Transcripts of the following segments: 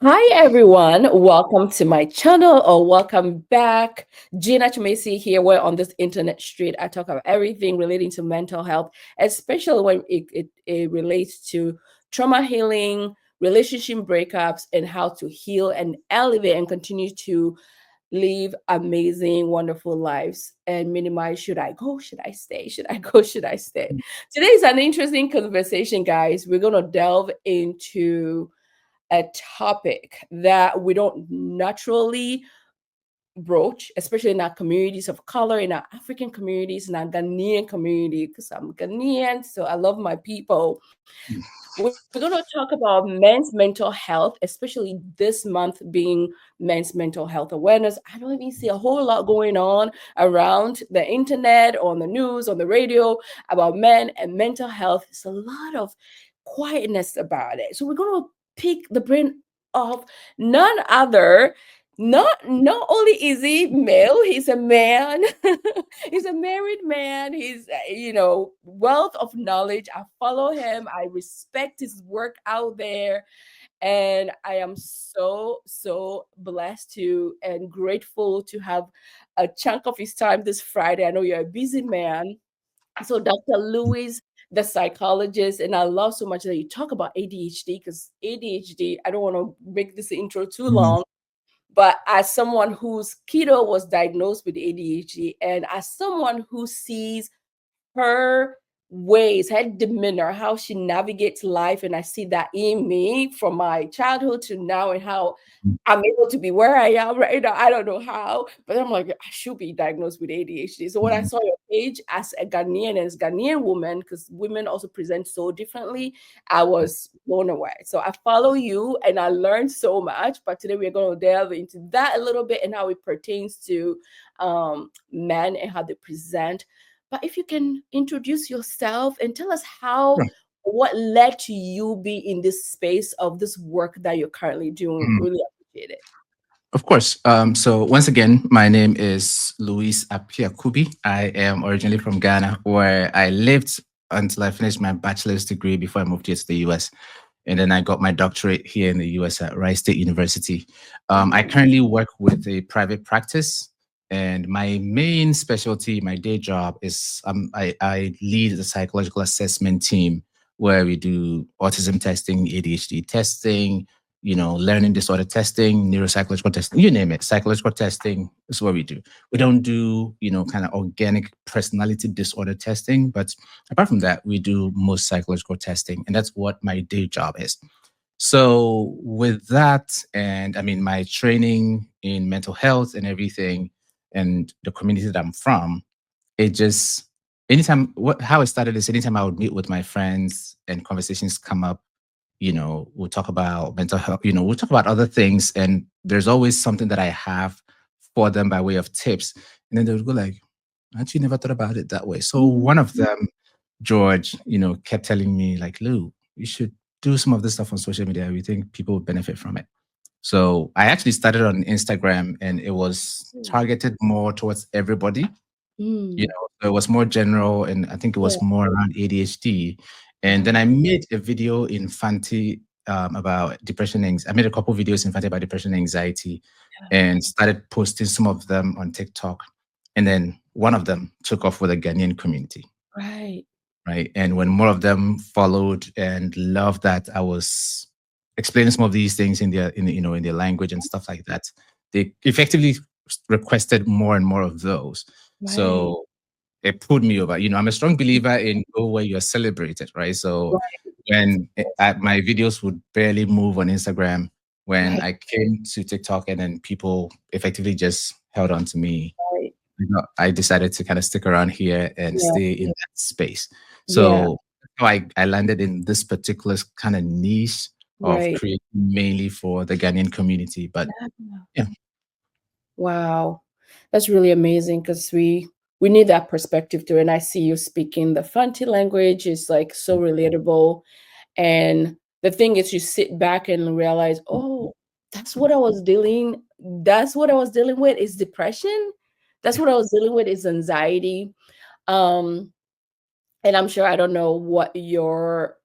Hi everyone, welcome to my channel or welcome back. Gina Chumesi here, where on this internet street I talk about everything relating to mental health, especially when it relates to trauma healing, relationship breakups, and how to heal and elevate and continue to live amazing, wonderful lives and minimize should I go, should I stay, should I go, should I stay. Today is an interesting conversation, guys. We're going to delve into a topic that we don't naturally broach, especially in our communities of color, in our African communities, in our Ghanaian community, because I'm Ghanaian, so I love my people. We're going to talk about men's mental health, especially this month being Men's Mental Health Awareness. I don't even see a whole lot going on around the internet, on the news, on the radio about men and mental health. It's a lot of quietness about it. So we're going to pick the brain of none other. Not only is he male, he's a man. He's a married man. He's wealth of knowledge. I follow him. I respect his work out there, and I am so blessed to and grateful to have a chunk of his time this Friday. I know you're a busy man. So Dr. Lewis, the psychologist, and I love so much that you talk about ADHD, because ADHD, I don't want to make this intro too Mhm. long, but as someone whose kiddo was diagnosed with ADHD, and as someone who sees her ways, her demeanor, how she navigates life. And I see that in me from my childhood to now, and how I'm able to be where I am right now. I don't know how, but I'm like, I should be diagnosed with ADHD. So when I Mhm. saw your page as a Ghanaian, as Ghanaian woman, because women also present so differently, I was blown away. So I follow you and I learned so much. But today we're going to delve into that a little bit and how it pertains to men and how they present. But if you can introduce yourself and tell us how, Sure. what led to you be in this space of this work that you're currently doing, Mm. really appreciate it. Of course. So once again, my name is Luis Apiakubi. I am originally from Ghana, where I lived until I finished my bachelor's degree before I moved here to the US. And then I got my doctorate here in the US at Rice State University. I Wow. currently work with a private practice, and my main specialty, my day job is I lead the psychological assessment team where we do autism testing, ADHD testing, learning disorder testing, neuropsychological testing, you name it, psychological testing is what we do. We don't do, kind of organic personality disorder testing, but apart from that, we do most psychological testing, and that's what my day job is. So, with that, and I mean, my training in mental health and everything, and the community that I'm from, it just anytime how it started is anytime I would meet with my friends and conversations come up, we'll talk about mental health, we'll talk about other things, and there's always something that I have for them by way of tips. And then they would go like, actually never thought about it that way. So one of Mhm. them, George, kept telling me like, Lou, you should do some of this stuff on social media. We think people would benefit from it. So I actually started on Instagram, and it was Mm. targeted more towards everybody. Mm. So it was more general, and I think it Yeah. was more around ADHD. And Wow. then I made a video in Fanti about depression. I made a couple videos in Fanti about depression and anxiety, and started posting some of them on TikTok. And then one of them took off with a Ghanaian community, Right. right? And when more of them followed and loved that I was explaining some of these things in their language and stuff like that, they effectively requested more and more of those. Right. So it pulled me over. I'm a strong believer in go where you're celebrated, right? So Right. when my videos would barely move on Instagram, when Right. I came to TikTok and then people effectively just held on to me, Right. I decided to kind of stick around here and Yeah. stay in that space. Yeah. So how I landed in this particular kind of niche of Right. creating mainly for the Ghanaian community. But Yeah. yeah. Wow. That's really amazing because we need that perspective too. And I see you speaking the Fanti language is like so relatable. And the thing is you sit back and realize, oh, that's what I was dealing with is depression. That's Yeah. what I was dealing with is anxiety. Um, and I'm sure I don't know what your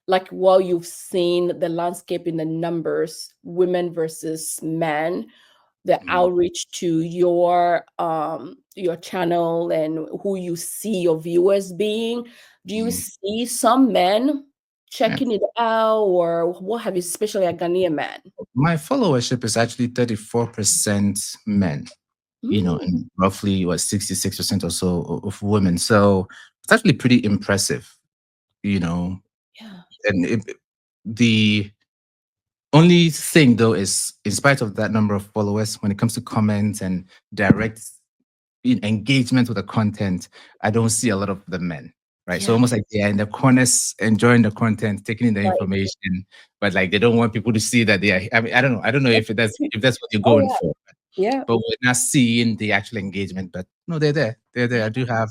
like while you've seen the landscape in the numbers, women versus men, the Mhm. outreach to your channel and who you see your viewers being, do you Mhm. see some men Yeah. checking it out, or what have you, especially a Ghanaian man? My followership is actually 34% men, Mm, and roughly what 66% or so of women. So it's actually pretty impressive, you know. yeah, And the only thing though is, in spite of that number of followers, when it comes to comments and direct engagement with the content, I don't see a lot of the men, right? So yeah, almost like they're in the corners enjoying the content, taking in the right. information, but like they don't want people to see that they are. I mean, I don't know. I don't know if that's what you're Oh going for, yeah, yeah, but we're not seeing the actual engagement. But no, they're there. They're there. yeah, I do have,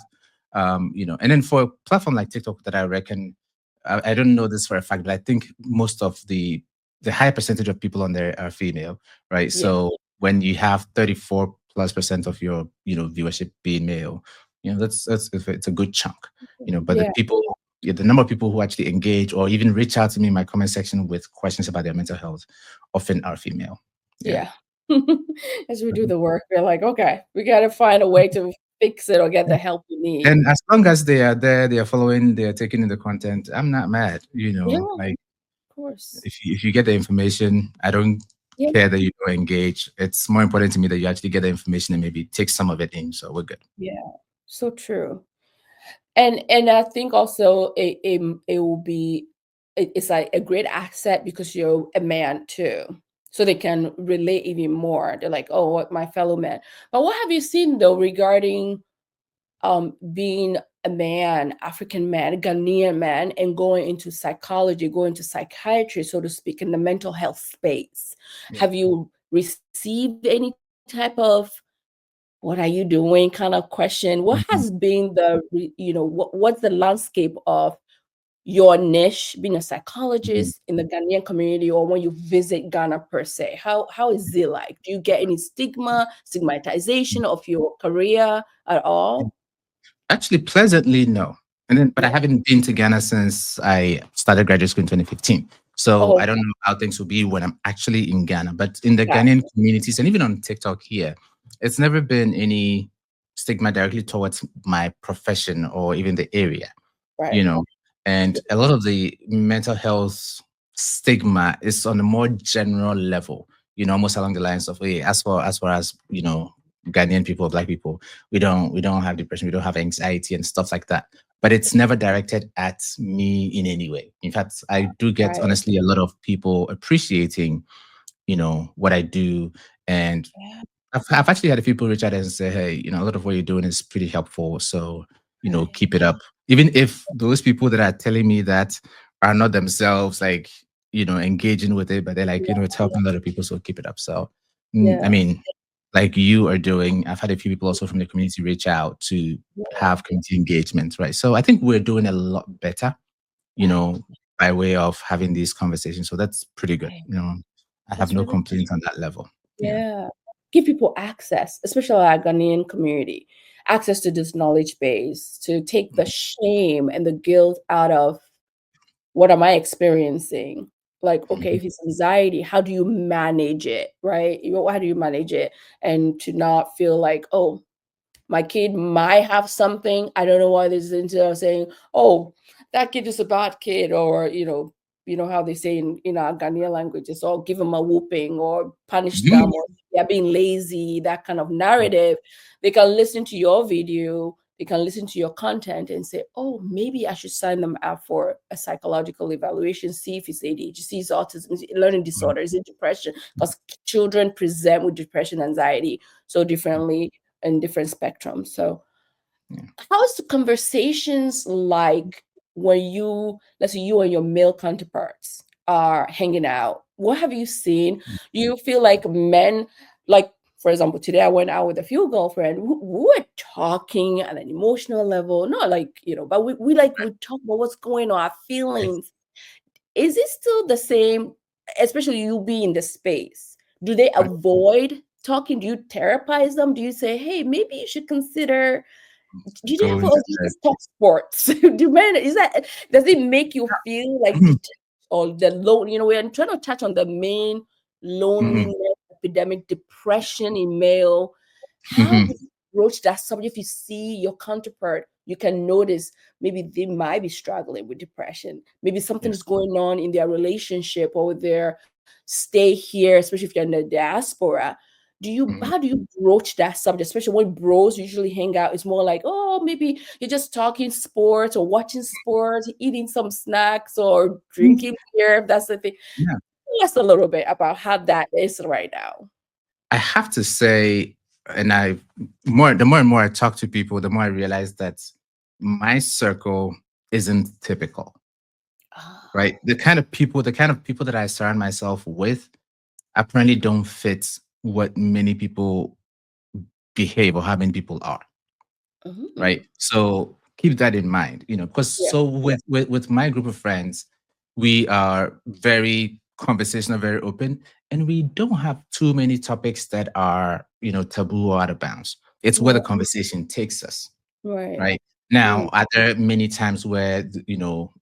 and then for a platform like TikTok that I reckon, I don't know this for a fact, but I think most of the high percentage of people on there are female, right? yeah, So when you have 34+% of your viewership being male, that's it's a good chunk, But the yeah, people, yeah, the number of people who actually engage or even reach out to me in my comment section with questions about their mental health often are female. Yeah. yeah. As we do the work, we're like, okay, we got to find a way to fix it or get the help we need. And as long as they are there, they are following, they are taking in the content, I'm not mad, Yeah, Like of course. if you get the information, I don't Yeah, care that you don't engage. It's more important to me that you actually get the information and maybe take some of it in. So we're good. yeah. So true. And I think also it will be it's like a great asset because you're a man too. So they can relate even more. They're like, oh, what my fellow man. But what have you seen though regarding being a man, African man, Ghanaian man, and going into psychology, going into psychiatry, so to speak, in the mental health space? Yeah. Have you received any type of what are you doing kind of question? What has Mhm. been what's the landscape of your niche being a Mhm. psychologist in the Ghanaian community, or when you visit Ghana per se? How is it like? Do you get any stigmatization of your career at all? Actually, pleasantly, no. But I Yeah. haven't been to Ghana since I started graduate school in 2015. So Oh, I don't know how things will be when I'm actually in Ghana. But in the got Ghanaian communities and even on TikTok here, it's never been any stigma directly towards my profession or even the area. you right. know and a lot of the mental health stigma is on a more general level, almost along the lines of, hey, as far as Ghanaian people, black people, we don't have depression, we don't have anxiety and stuff like that, but it's never directed at me in any way. In fact, I do get, Right. honestly, a lot of people appreciating what I do. And Yeah. I've actually had a few people reach out and say, "Hey, a lot of what you're doing is pretty helpful. So, Right. keep it up." Even if those people that are telling me that are not themselves like, engaging with it, but they're like, Yeah. it's helping a lot of people. So keep it up. So, I Yeah. mean, like you are doing, I've had a few people also from the community reach out to Yeah. have community engagement, right? So I think we're doing a lot better, you Right. know, by way of having these conversations. So that's pretty good. Right. I have That's no really complaints on that level. Yeah. yeah. Give people access, especially our Ghanaian community, access to this knowledge base to take the shame and the guilt out of what am I experiencing? Like, okay, Mhm. if it's anxiety, how do you manage it? Right? How do you manage it? And to not feel like, oh, my kid might have something. I don't know why this is into saying, oh, that kid is a bad kid, or how they say in our Ghanaian language, it's all give them a whooping or punish them, Mhm. or they're being lazy, that kind of narrative. They can listen to your video, they can listen to your content and say, oh, maybe I should sign them up for a psychological evaluation, see if it's ADHD, see if it's autism, is it learning disorder, is it depression? Because children present with depression, anxiety so differently in different spectrums. So, Yeah. how's the conversations like when let's say you and your male counterparts are hanging out? What have you seen? Do you feel like men, like, for example, today I went out with a few girlfriend. We were talking at an emotional level, not like, but we talk about what's going on, our Yes. feelings. Is it still the same, especially you be in the space? Do they Right. avoid talking? Do you therapize them? Do you say, hey, maybe you should consider? do they have, going or to do you the just talk sports? Do men, is that, does it make you feel like Mhm, detached or the low, we're trying to touch on the main mhm, loneliness epidemic, depression in male. How do mhm. you approach that subject? If you see your counterpart, you can notice maybe they might be struggling with depression. Maybe something Yeah. is going on in their relationship or their stay here, especially if you're in the diaspora. Mhm. How do you broach that subject, especially when bros usually hang out? It's more like, oh, maybe you're just talking sports or watching sports, eating some snacks or Mm. drinking beer, if that's the thing. Yeah. Tell us a little bit about how that is right now. I have to say, and the more and more I talk to people, the more I realize that my circle isn't typical, right? Oh. The kind of people that I surround myself with apparently don't fit what many people behave or how many people are, right? Mhm. So keep that in mind, because Yeah. so with my group of friends, we are very conversational, very open, and we don't have too many topics that are, taboo or out of bounds. It's where the Yeah. conversation takes us. Right. Right. Mm. Now, are there many times where,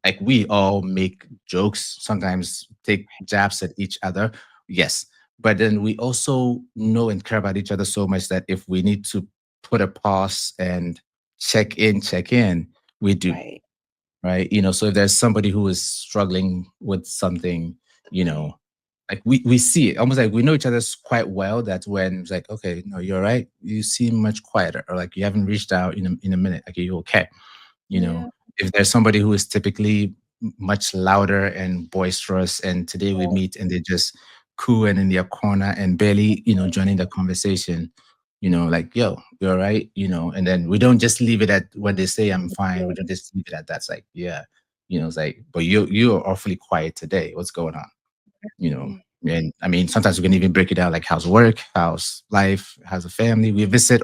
like we all make jokes, sometimes take jabs at each other? Yes. But then we also know and care about each other so much that if we need to put a pause and check in, we do. Right. Right. So if there's somebody who is struggling with something, you Right. know, like we see it almost like we know each other quite well. That's when it's like, okay, no, you're right. You seem much quieter, or like you haven't reached out in a minute. Like, are you okay? you know Yeah. if there's somebody who is typically much louder and boisterous, and today we Right. meet and they're just cooing in their corner and barely joining the conversation, like, yo, you're right, and then we don't just leave it at when they say I'm fine. We don't just leave it at that. It's like, yeah, it's like, but you're awfully quiet today. What's going on? you know Mm. and I mean, sometimes we can even break it down, like, how's work, how's life, how's the family. We visit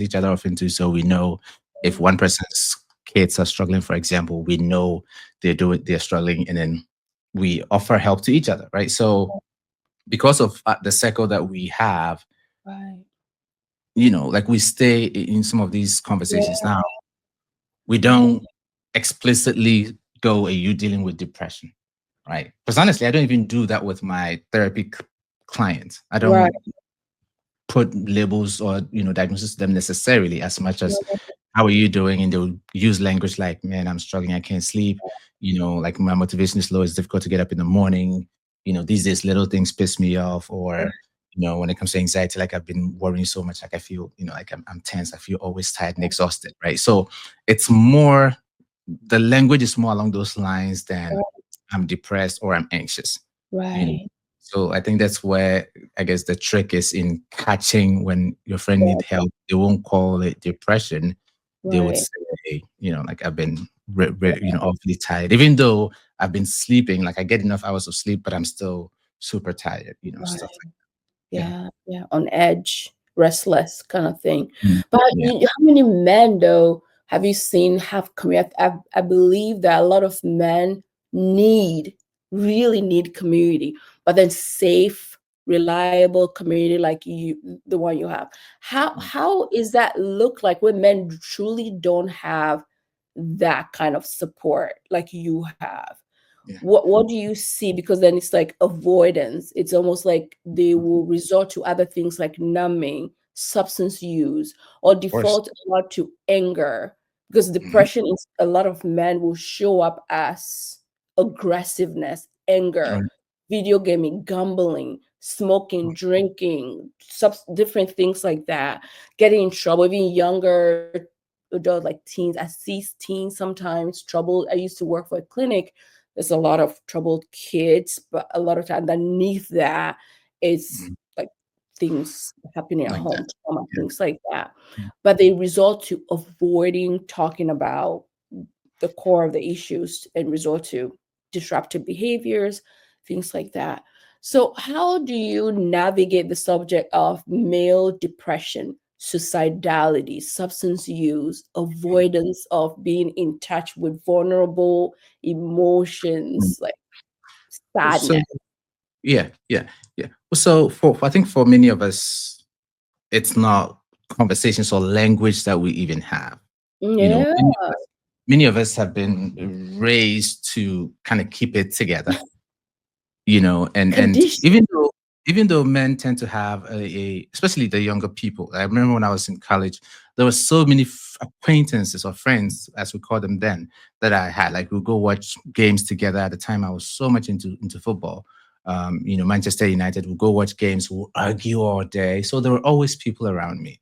each other often too, so we know if one person's kids are struggling, for example, we know they're struggling, and then we offer help to each other, right? So because of the circle that we have, Right. like, we stay in some of these conversations. Yeah. Now, we Right. don't explicitly go, are you dealing with depression? Right? Because honestly, I don't even do that with my therapy clients. I Right. don't put labels or diagnosis to them necessarily, as much as, how are you doing? And they'll use language like, man, I'm struggling, I can't sleep, like, my motivation is low, it's difficult to get up in the morning, these days little things piss me off. Or when it comes to anxiety, like, I've been worrying so much, like, I feel, like, I'm tense, I feel always tired and exhausted, right? So it's more, the language is more along those lines than I'm depressed or I'm anxious. You know. Right. So I think that's where, I guess, the trick is in catching when your friend need help. They won't call it depression. They would Right. say, like, I've been awfully tired, even though I've been sleeping. Like, I get enough hours of sleep, but I'm still super tired. Stuff Right. like that. Yeah, yeah, on edge, restless kind of thing. Yeah. Mm. But Yeah. how many men though have you seen have community? I believe that a lot of men need, really need community, but then safe, reliable community like the one you have. How is that look like when men truly don't have that kind of support like you have? Yeah. What do you see? Because then it's like avoidance. It's almost like they will resort to other things like numbing, substance use, or Of course. default a lot to anger. Because Mhm. depression is, a lot of men will show up as aggressiveness, anger, Um, video gaming, gambling, smoking, drinking, different things like that, getting in trouble. Even younger adults like teens, I see teens sometimes trouble. I used to work for a clinic. There's a lot of troubled kids, but a lot of time underneath that is mhm. like things happening at Like that. home, trauma, Yeah. things like that. Yeah. But they resort to avoiding talking about the core of the issues and resort to disruptive behaviors, things like that. So, how do you navigate the subject of male depression, suicidality, substance use, avoidance of being in touch with vulnerable Mm. emotions like So sadness? yeah, yeah, yeah. So I think for many of us, it's not conversations or language that we even have. You know, Yeah. many of us have been raised to kind of keep it together, and Conditioning. even though men tend to have especially the younger people. I remember when I was in college, there were so many acquaintances or friends, as we call them then, that I had. Like we'd go watch games together. At the time, I was so much into football. Manchester United. We'd go watch games. We'll argue all day. So there were always people around me,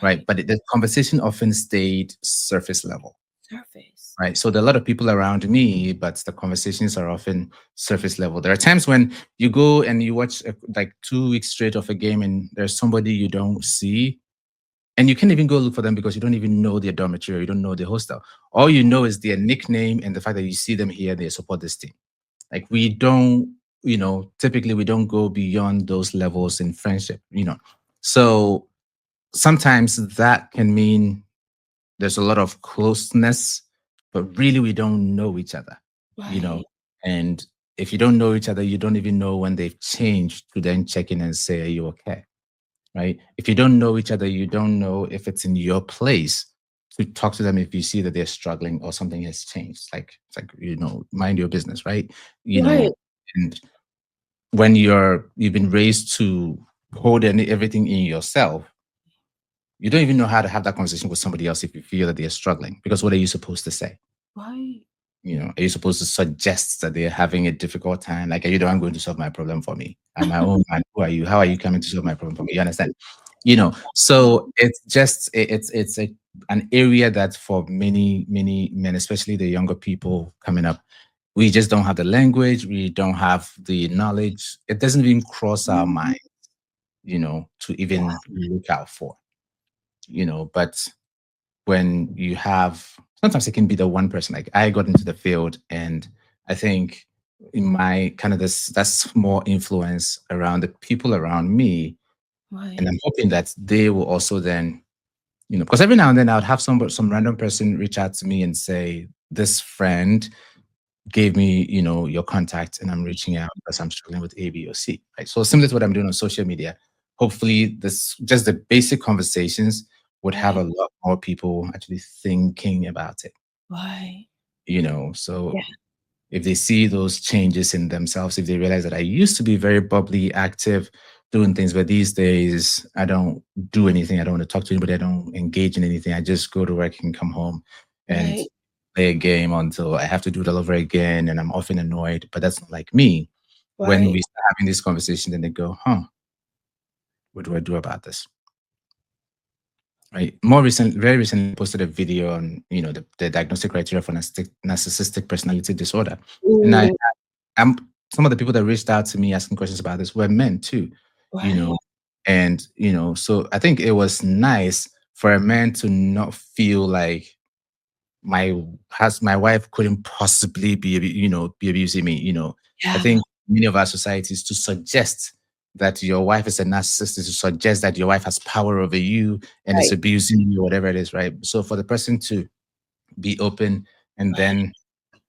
right? Right. But the conversation often stayed surface level. Surface. Right. So there are a lot of people around me, but the conversations are often surface level. There are times when you go and you watch like 2 weeks straight of a game and there's somebody you don't see and you can't even go look for them because you don't even know their dormitory, or you don't know their hostel. All you know is their nickname and the fact that you see them here, they support this team. Like we don't, typically we don't go beyond those levels in friendship. So sometimes that can mean there's a lot of closeness, but really we don't know each other, you know. Right. And if you don't know each other, you don't even know when they've changed to then check in and say, "Are you okay?" Right? If you don't know each other, you don't know if it's in your place to talk to them if you see that they're struggling or something has changed. It's like mind your business, right? You Right. know, and when you've been raised to hold everything in yourself, you don't even know how to have that conversation with somebody else if you feel that they're struggling. Because what are you supposed to say? Right. Are you supposed to suggest that they're having a difficult time? Like, are you the one going to solve my problem for me? I'm my own man. Who are you? How are you coming to solve my problem for me? You understand? So it's just it's an area that for many men, especially the younger people coming up, we just don't have the language. We don't have the knowledge. It doesn't even cross our Mhm. mind, to Wow. even look out for. But when you have sometimes it can be the one person. Like I got into the field and I think in my kind of this that's more influence around the people around me. And Right. I'm hoping that they will also then, because every now and then I would have some random person reach out to me and say, this friend gave me, your contact and I'm reaching out because I'm struggling with A, B, or C. Right. So similar to what I'm doing on social media. Hopefully this just the basic conversations would have Right. a lot more people actually thinking about it. Right. So Yeah. if they see those changes in themselves, if they realize that I used to be very bubbly, active, doing things, but these days I don't do anything. I don't want to talk to anybody. I don't engage in anything. I just go to work and come home and Right. play a game until I have to do it all over again. And I'm often annoyed, but that's not like me. When Right. we start having this conversation, then they go, huh, what do I do about this? Right. Very recently, I posted a video on, the diagnostic criteria for narcissistic personality disorder. And Mm. I'm some of the people that reached out to me asking questions about this were men too, you Right. know, and so I think it was nice for a man to not feel like my wife couldn't possibly be abusing me. I Yeah. think many of our societies to suggest that your wife is a narcissist is to suggest that your wife has power over you and is Right. abusing you, whatever it is, right? So for the person to be open and Right. then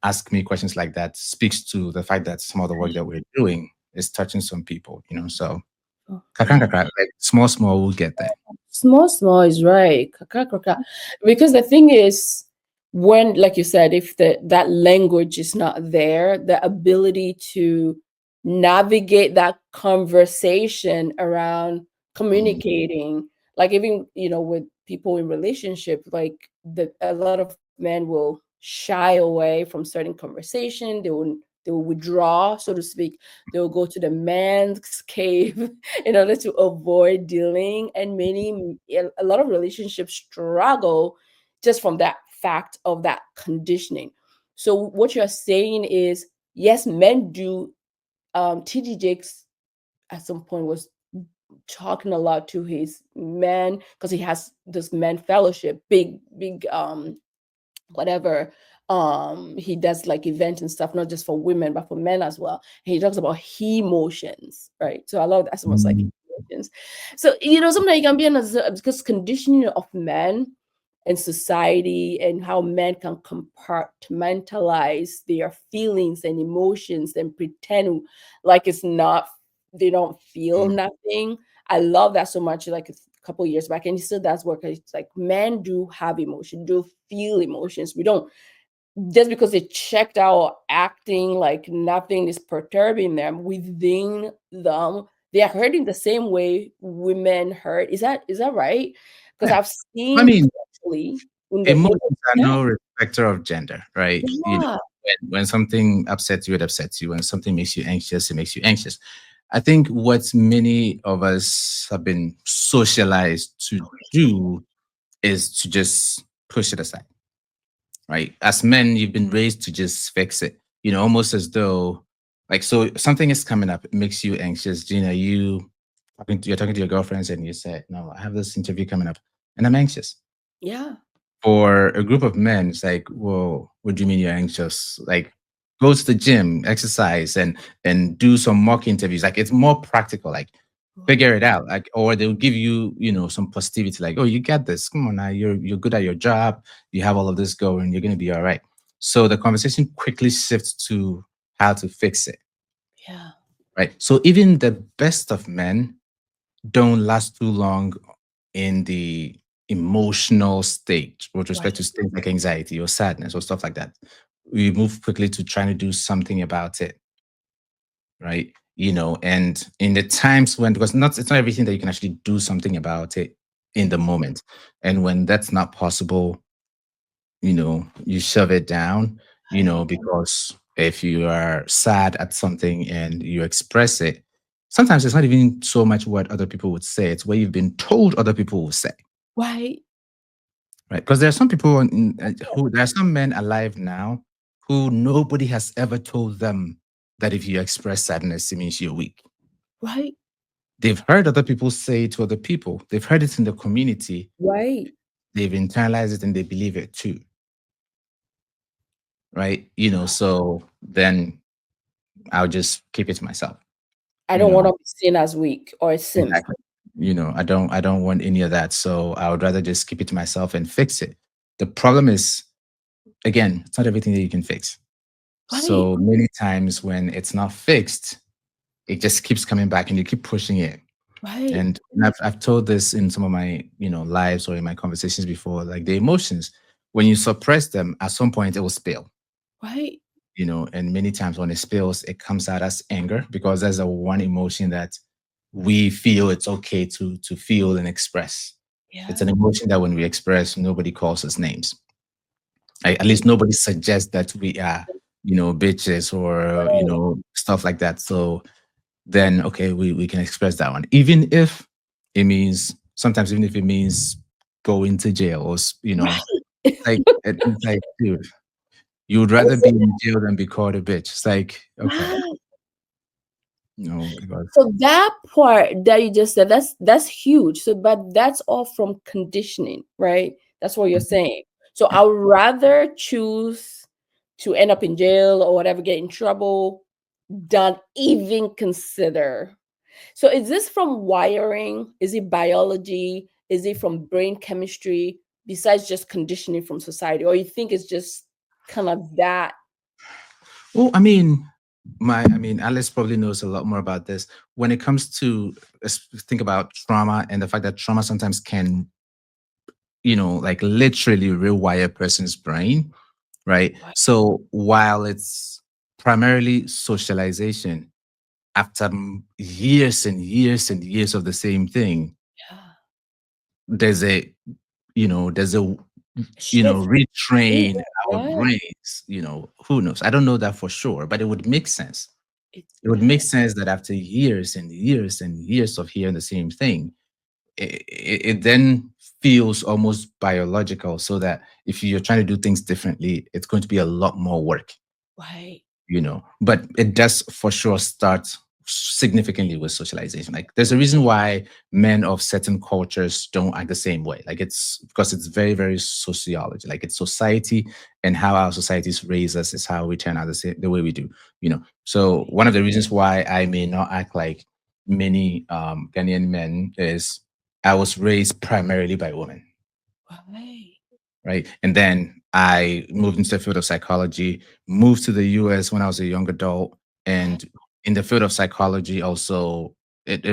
ask me questions like that speaks to the fact that some of the work that we're doing is touching some people. So Oh, kakran yeah. kakra, like small, we'll get there. Small, small is right. Kaka, kaka. Because the thing is, when, like you said, if that language is not there, the ability to navigate that conversation around Mm, communicating, like even with people in relationship, like a lot of men will shy away from certain conversation. They will withdraw, so to speak. They will go to the man's cave in order to avoid dealing, and a lot of relationships struggle just from that fact of that conditioning. So what you're saying is, yes, men do. TD Jakes at some point was talking a lot to his men because he has this men fellowship, big whatever. He does like events and stuff, not just for women but for men as well. And he talks about he emotions, right? So I love that's almost like mm, emotions. So sometimes you can be in because conditioning of men and society and how men can compartmentalize their feelings and emotions and pretend like it's not, they don't feel mm, nothing. I love that so much. Like a couple years back, and he still does work. It's like men do have emotion, do feel emotions. We don't just because they checked out acting like nothing is perturbing them within them, they are hurting the same way women hurt. Is that right? Because Yeah. I've I seen mean, actually in the emotions are yeah, no respecter of gender, right? yeah, When something upsets you, it upsets you. When something makes you anxious, it makes you anxious. I think what many of us have been socialized to do is to just push it aside, right? As men, you've been raised to just fix it, almost as though, like, so something is coming up, it makes you anxious. Gina, you're talking to your girlfriends and you said, no, I have this interview coming up and I'm anxious. yeah, For a group of men, it's like, whoa, what do you mean you're anxious? Like, go to the gym, exercise, and do some mock interviews. Like, it's more practical. Like, figure right, it out. Like, or they'll give you, some positivity. Like, oh, you got this. Come on now, you're good at your job. You have all of this going. You're gonna be all right. So the conversation quickly shifts to how to fix it. yeah, Right. So even the best of men don't last too long in the emotional state with respect right, to things like anxiety or sadness or stuff like that. We move quickly to trying to do something about it, right? And in the times when, because not it's not everything that you can actually do something about it in the moment. And when that's not possible, you shove it down, right, because if you are sad at something and you express it, sometimes it's not even so much what other people would say, it's what you've been told other people will say, right, right? Because there are some people there are some men alive now who nobody has ever told them that if you express sadness, it means you're weak. right, They've heard other people say it to other people. They've heard it in the community. right. They've internalized it and they believe it too, right? Wow. So then I'll just keep it to myself. I You don't want to know, be seen as weak or a simp. exactly. I don't want any of that. So I would rather just keep it to myself and fix it. The problem is, again, it's not everything that you can fix. Right, So many times when it's not fixed, it just keeps coming back and you keep pushing it. right, And I've told this in some of my, lives or in my conversations before, like the emotions, when you suppress them, at some point it will spill. right. And many times when it spills, it comes out as anger because there's a one emotion that we feel it's okay to feel and express. It's Yeah, an emotion that when we express, nobody calls us names. At right, least nobody suggests that we are, bitches or stuff like that. So then, okay, we can express that one, even if it means sometimes, even if it means going to jail or right. it's like, dude, you would And rather so be in jail than be called a bitch. It's like, okay, right. because So that part that you just said, that's huge. So, but that's all from conditioning, right? That's what you're saying. So yeah. I would rather choose to end up in jail or whatever, get in trouble, than even consider. So is this from wiring? Is it biology? Is it from brain chemistry? Besides just conditioning from society, or you think it's just kind of that? Well, I mean, Alice probably knows a lot more about this. When it comes to, let's think about trauma and the fact that trauma sometimes can, like literally rewire a person's brain, right? Right. So while it's primarily socialization, after years and years and years of the same thing, Yeah. there's a, there's a, Shift. retrain our Yeah. brains, who knows? I don't know that for sure, but it would make sense. It's It would yeah. make sense that after years and years and years of hearing the same thing, it then feels almost biological. So that if you're trying to do things differently, it's going to be a lot more work. Right. But it does for sure start significantly with socialization. Like there's a reason why men of certain cultures don't act the same way. Like it's because it's very, very sociology. Like it's society and how our societies raise us is how we turn out the way we do. So Right. one of the reasons why I may not act like many Ghanaian men is I was raised primarily by women, Right. right? And then I moved into the field of psychology, moved to the US when I was a young adult. Right. And in the field of psychology, also, it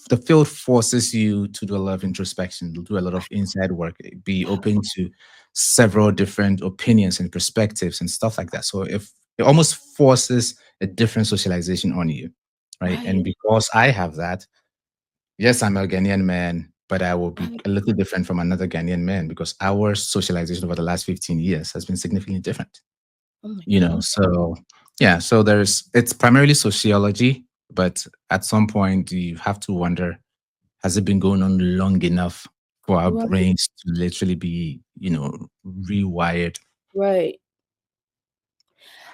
the field forces you to do a lot of introspection, to do a lot of inside work, be open to several different opinions and perspectives and stuff like that. So if it almost forces a different socialization on you, right? And Right. because I have that, yes, I'm a Ghanaian man, but I will be Right. a little different from another Ghanaian man because our socialization over the last 15 years has been significantly different. Oh my You know, God. so yeah, so there's it's primarily sociology, but at some point you have to wonder, has it been going on long enough for our Right. brains to literally be, rewired? Right.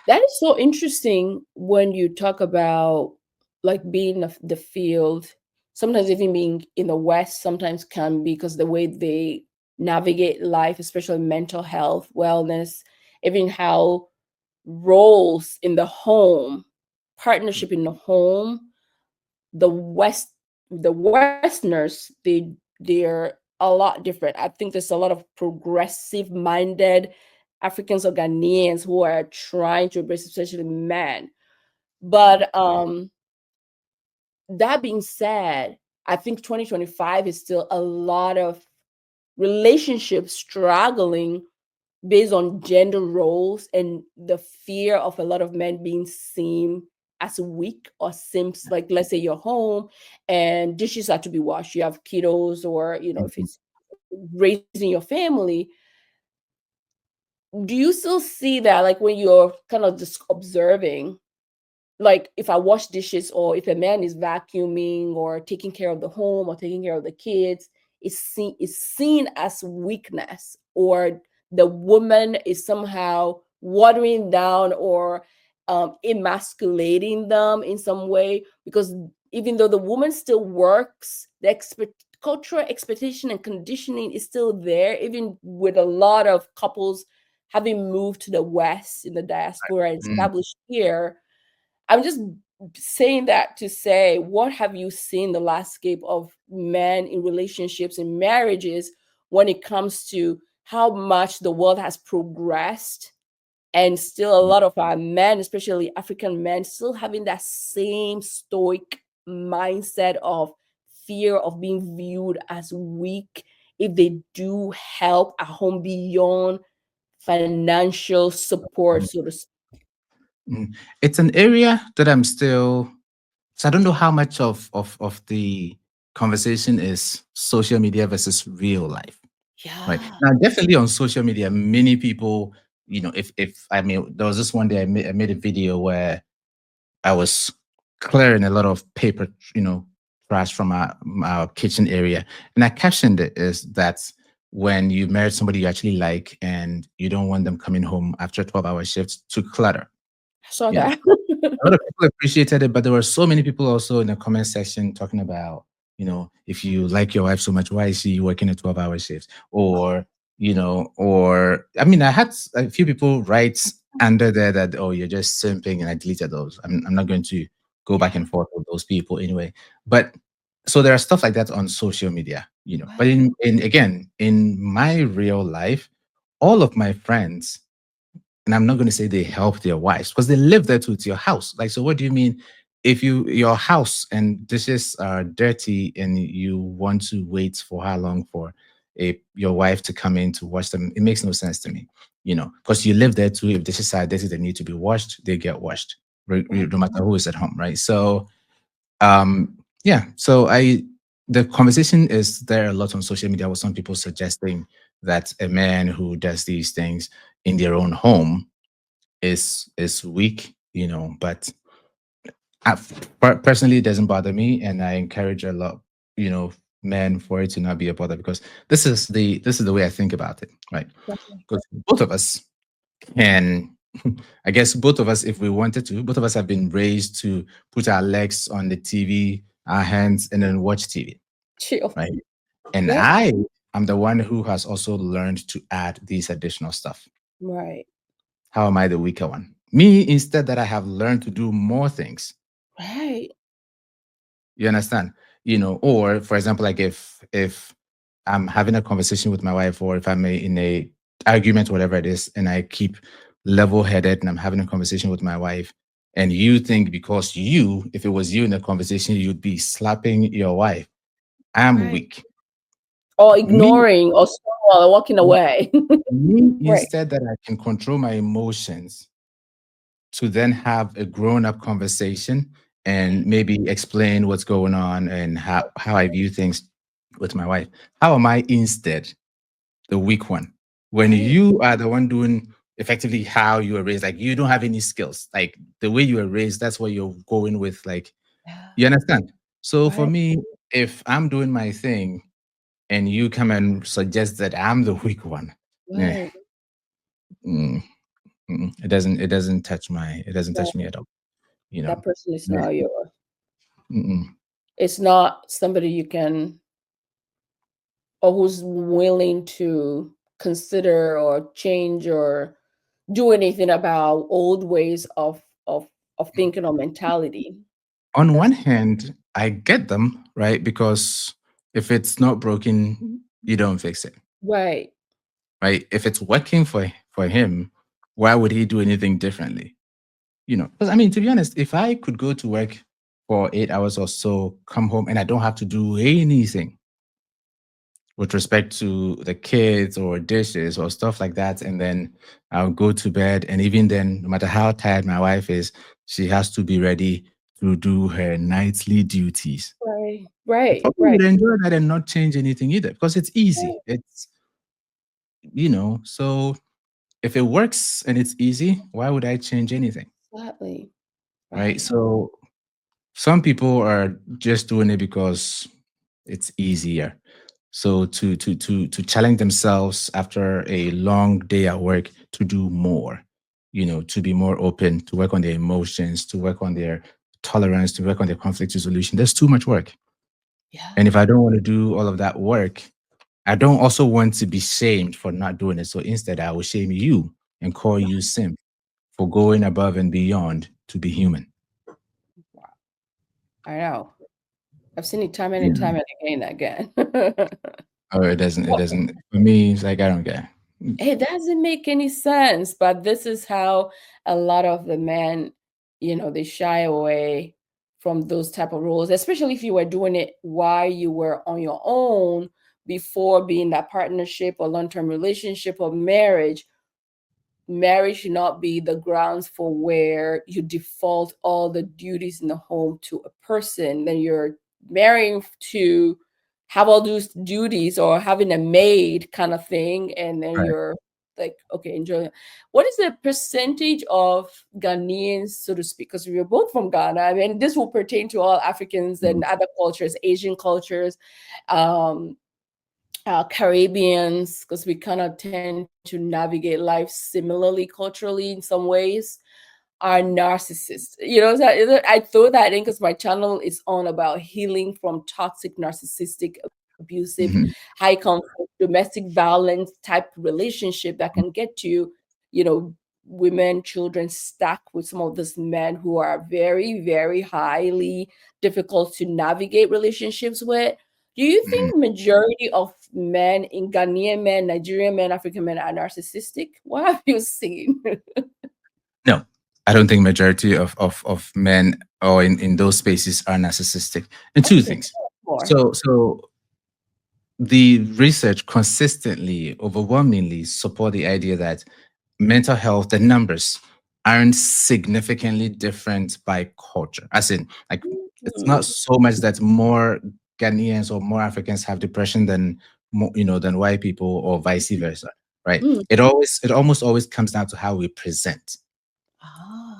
That is so interesting when you talk about like being the field. Sometimes even being in the West sometimes can be because the way they navigate life, especially mental health, wellness, even how roles in the home, partnership in the home, the West, the Westerners, they're a lot different. I think there's a lot of progressive minded Africans or Ghanaians who are trying to embrace, especially men. But that being said, I think 2025 is still a lot of relationships struggling based on gender roles and the fear of a lot of men being seen as weak or simps. Like, let's say you're home and dishes are to be washed, you have kiddos, or if Mhm. it's raising your family. Do you still see that, like, when you're kind of just observing, like if I wash dishes or if a man is vacuuming or taking care of the home or taking care of the kids, it's seen as weakness, or the woman is somehow watering down or emasculating them in some way, because even though the woman still works, the cultural expectation and conditioning is still there, even with a lot of couples having moved to the West in the diaspora and Mm. established here. I'm just saying that to say, what have you seen the landscape of men in relationships and marriages when it comes to how much the world has progressed, and still a lot of our men, especially African men, still having that same stoic mindset of fear of being viewed as weak if they do help at home beyond financial support, Mm. so to speak. Mm. It's an area that I'm still, so I don't know how much of the conversation is social media versus real life. Right. Yeah. Now, definitely on social media, many people, if I mean, there was this one day I made a video where I was clearing a lot of paper, trash from our kitchen area. And I captioned it is that when you married somebody you actually like and you don't want them coming home after a 12-hour shift to clutter, I saw you know. that. A lot of people appreciated it, but there were so many people also in the comment section talking about, if you like your wife so much, why is she working a 12-hour shift? Or, or I mean, I had a few people write under there that, oh, you're just simping, and I deleted those. I'm not going to go back Yeah. and forth with those people anyway. But so there are stuff like that on social media, But Right. in again, in my real life, all of my friends, and I'm not going to say they help their wives because they live there too. It's your house. Like, so what do you mean if your house and dishes are dirty and you want to wait for how long for your wife to come in to wash them? It makes no sense to me, because you live there too. If dishes are dirty, they need to be washed. They get washed, Right. no matter who is at home, right? So, yeah. So the conversation is there a lot on social media with some people suggesting that a man who does these things in their own home is weak, but personally it doesn't bother me, and I encourage a lot, you know men, for it to not be a bother, because this is the way I think about it, right? Because both of us can I guess both of us, if we wanted to, both of us have been raised to put our legs on the TV, our hands, and then watch TV, Chill. right? And Yes. I am the one who has also learned to add these additional stuff. Right. How am I the weaker one? Me, instead, that I have learned to do more things. Right. You understand? Or for example, like if I'm having a conversation with my wife, or if I'm in a argument, whatever it is, and I keep level headed and I'm having a conversation with my wife, and you think because you, if it was you in a conversation, you'd be slapping your wife. I'm Right. weak. Or Me, ignoring or or walking away. me, Right. instead that I can control my emotions to then have a grown-up conversation and maybe explain what's going on and how I view things with my wife. How am I instead the weak one? When Right. you are the one doing effectively how you were raised, like you don't have any skills. Like the way you were raised, that's what you're going with. Like, Yeah. you understand? So for Right. me, if I'm doing my thing and you come and suggest that I'm the weak one, eh, Right. mm, it doesn't touch me Right. at all. You know. That person is Yeah. not your, Mm-mm. it's not somebody you can, or who's willing to consider or change or do anything about old ways of thinking or mentality. On That's one hand, I get them, right? Because if it's not broken, you don't fix it, right. right? If it's working for him, why would he do anything differently? You know, because I mean, to be honest, if I could go to work for 8 hours or so, come home and I don't have to do anything with respect to the kids or dishes or stuff like that, and then I'll go to bed, and even then, no matter how tired my wife is, she has to be ready to do her nightly duties. Right. I Right. probably Right. would enjoy that and not change anything either because it's Right. easy. It's, so if it works and it's easy, why would I change anything? Exactly. Right. Right. So some people are just doing it because it's easier. So to challenge themselves after a long day at work to do more, to be more open, to work on their emotions, to work on their tolerance, to work on their conflict resolution. There's too much work. Yeah. And if I don't want to do all of that work, I don't also want to be shamed for not doing it. So instead, I will shame you and call you simp for going above and beyond to be human. Wow. I know. I've seen it time and Yeah. time and again. Or it doesn't, for me, it's like, I don't care. It doesn't make any sense, but this is how a lot of the men, they shy away from those type of roles, especially if you were doing it while you were on your own before being that partnership or long-term relationship or marriage. Marriage should not be the grounds for where you default all the duties in the home to a person. Then you're marrying to have all those duties or having a maid kind of thing. And then Right. you're like, okay, enjoy it. What is the percentage of Ghanaians, so to speak? Because we're both from Ghana. I mean, this will pertain to all Africans Mhm. and other cultures, Asian cultures. Um, Caribbeans, because we kind of tend to navigate life similarly culturally in some ways, are narcissists. I throw that in because my channel is on about healing from toxic, narcissistic, abusive, Mhm. high conflict, domestic violence type relationship that can get you, you know, women, children stuck with some of these men who are very, very highly difficult to navigate relationships with. Do you Mhm. think majority of men in Ghanaian men, Nigerian men, African men are narcissistic? What have you seen? No, I don't think majority of men or in those spaces are narcissistic. And two Okay, things. tell us more. So the research consistently, overwhelmingly support the idea that mental health, the numbers aren't significantly different by culture. As in, like, it's not Mm, so much that more Ghanaians or more Africans have depression than than white people or vice versa, right? mm. It almost always comes down to how we present. Ah,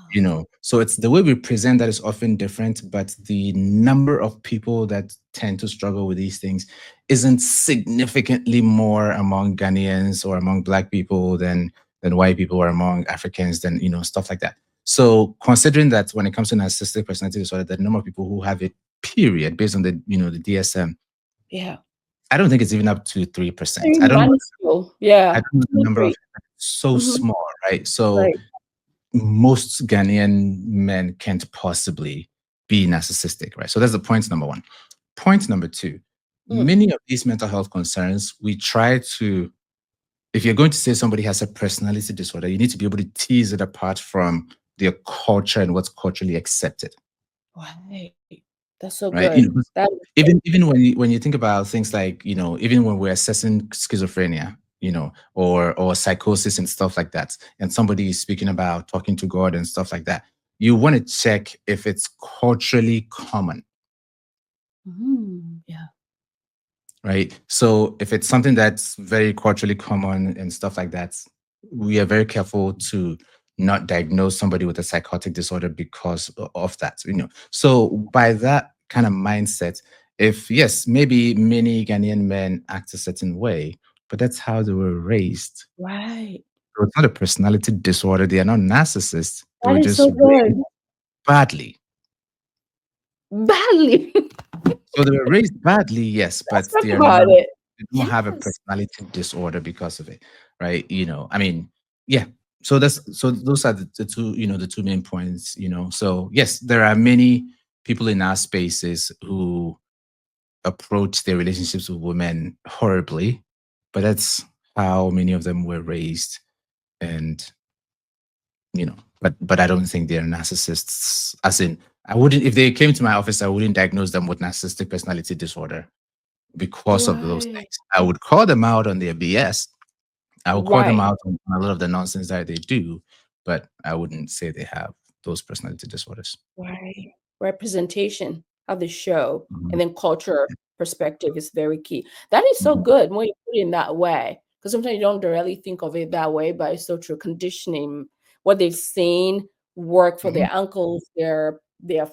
So it's the way we present that is often different, but the number of people that tend to struggle with these things isn't significantly more among Ghanaians or among black people than white people or among Africans, than stuff like that. So considering that when it comes to narcissistic personality disorder, the number of people who have it, period, based on the DSM, yeah. I don't think it's even up to 3%. Very I don't know. minuscule. I Yeah. don't know the number of 23. so Mhm. small, right? So Right. most Ghanaian men can't possibly be narcissistic, right? So that's the point number one. Point number two, Mm. many of these mental health concerns, we try to, if you're going to say somebody has a personality disorder, you need to be able to tease it apart from their culture and what's culturally accepted, Right. That's so right? good. That is good. Even when you think about things like, even when we're assessing schizophrenia, or psychosis and stuff like that, and somebody is speaking about talking to God and stuff like that, you want to check if it's culturally common, Yeah. right? So if it's something that's very culturally common and stuff like that, we are very careful to not diagnose somebody with a psychotic disorder because of that. So by that kind of mindset, if yes, maybe many Ghanaian men act a certain way, but that's how they were raised. Right. So it's not a personality disorder. They are not narcissists. They That were is just so raised good. badly. Badly. So they were raised badly, yes, Let's but talk about it. they don't have a Yes. personality disorder because of it, right? I mean, yeah. So those are the two, the two main points, So yes, there are many people in our spaces who approach their relationships with women horribly, but that's how many of them were raised. And but I don't think they're narcissists. As in, I wouldn't, if they came to my office, I wouldn't diagnose them with narcissistic personality disorder because of those Right. things. I would call them out on their BS. I would call them Right. out on a lot of the nonsense that they do, but I wouldn't say they have those personality disorders. Right. Representation of the show Mhm, and then culture perspective is very key. That is so mhm, good when you put it in that way. Because sometimes you don't really think of it that way, but it's so true. Conditioning, what they've seen work for mhm. their uncles, their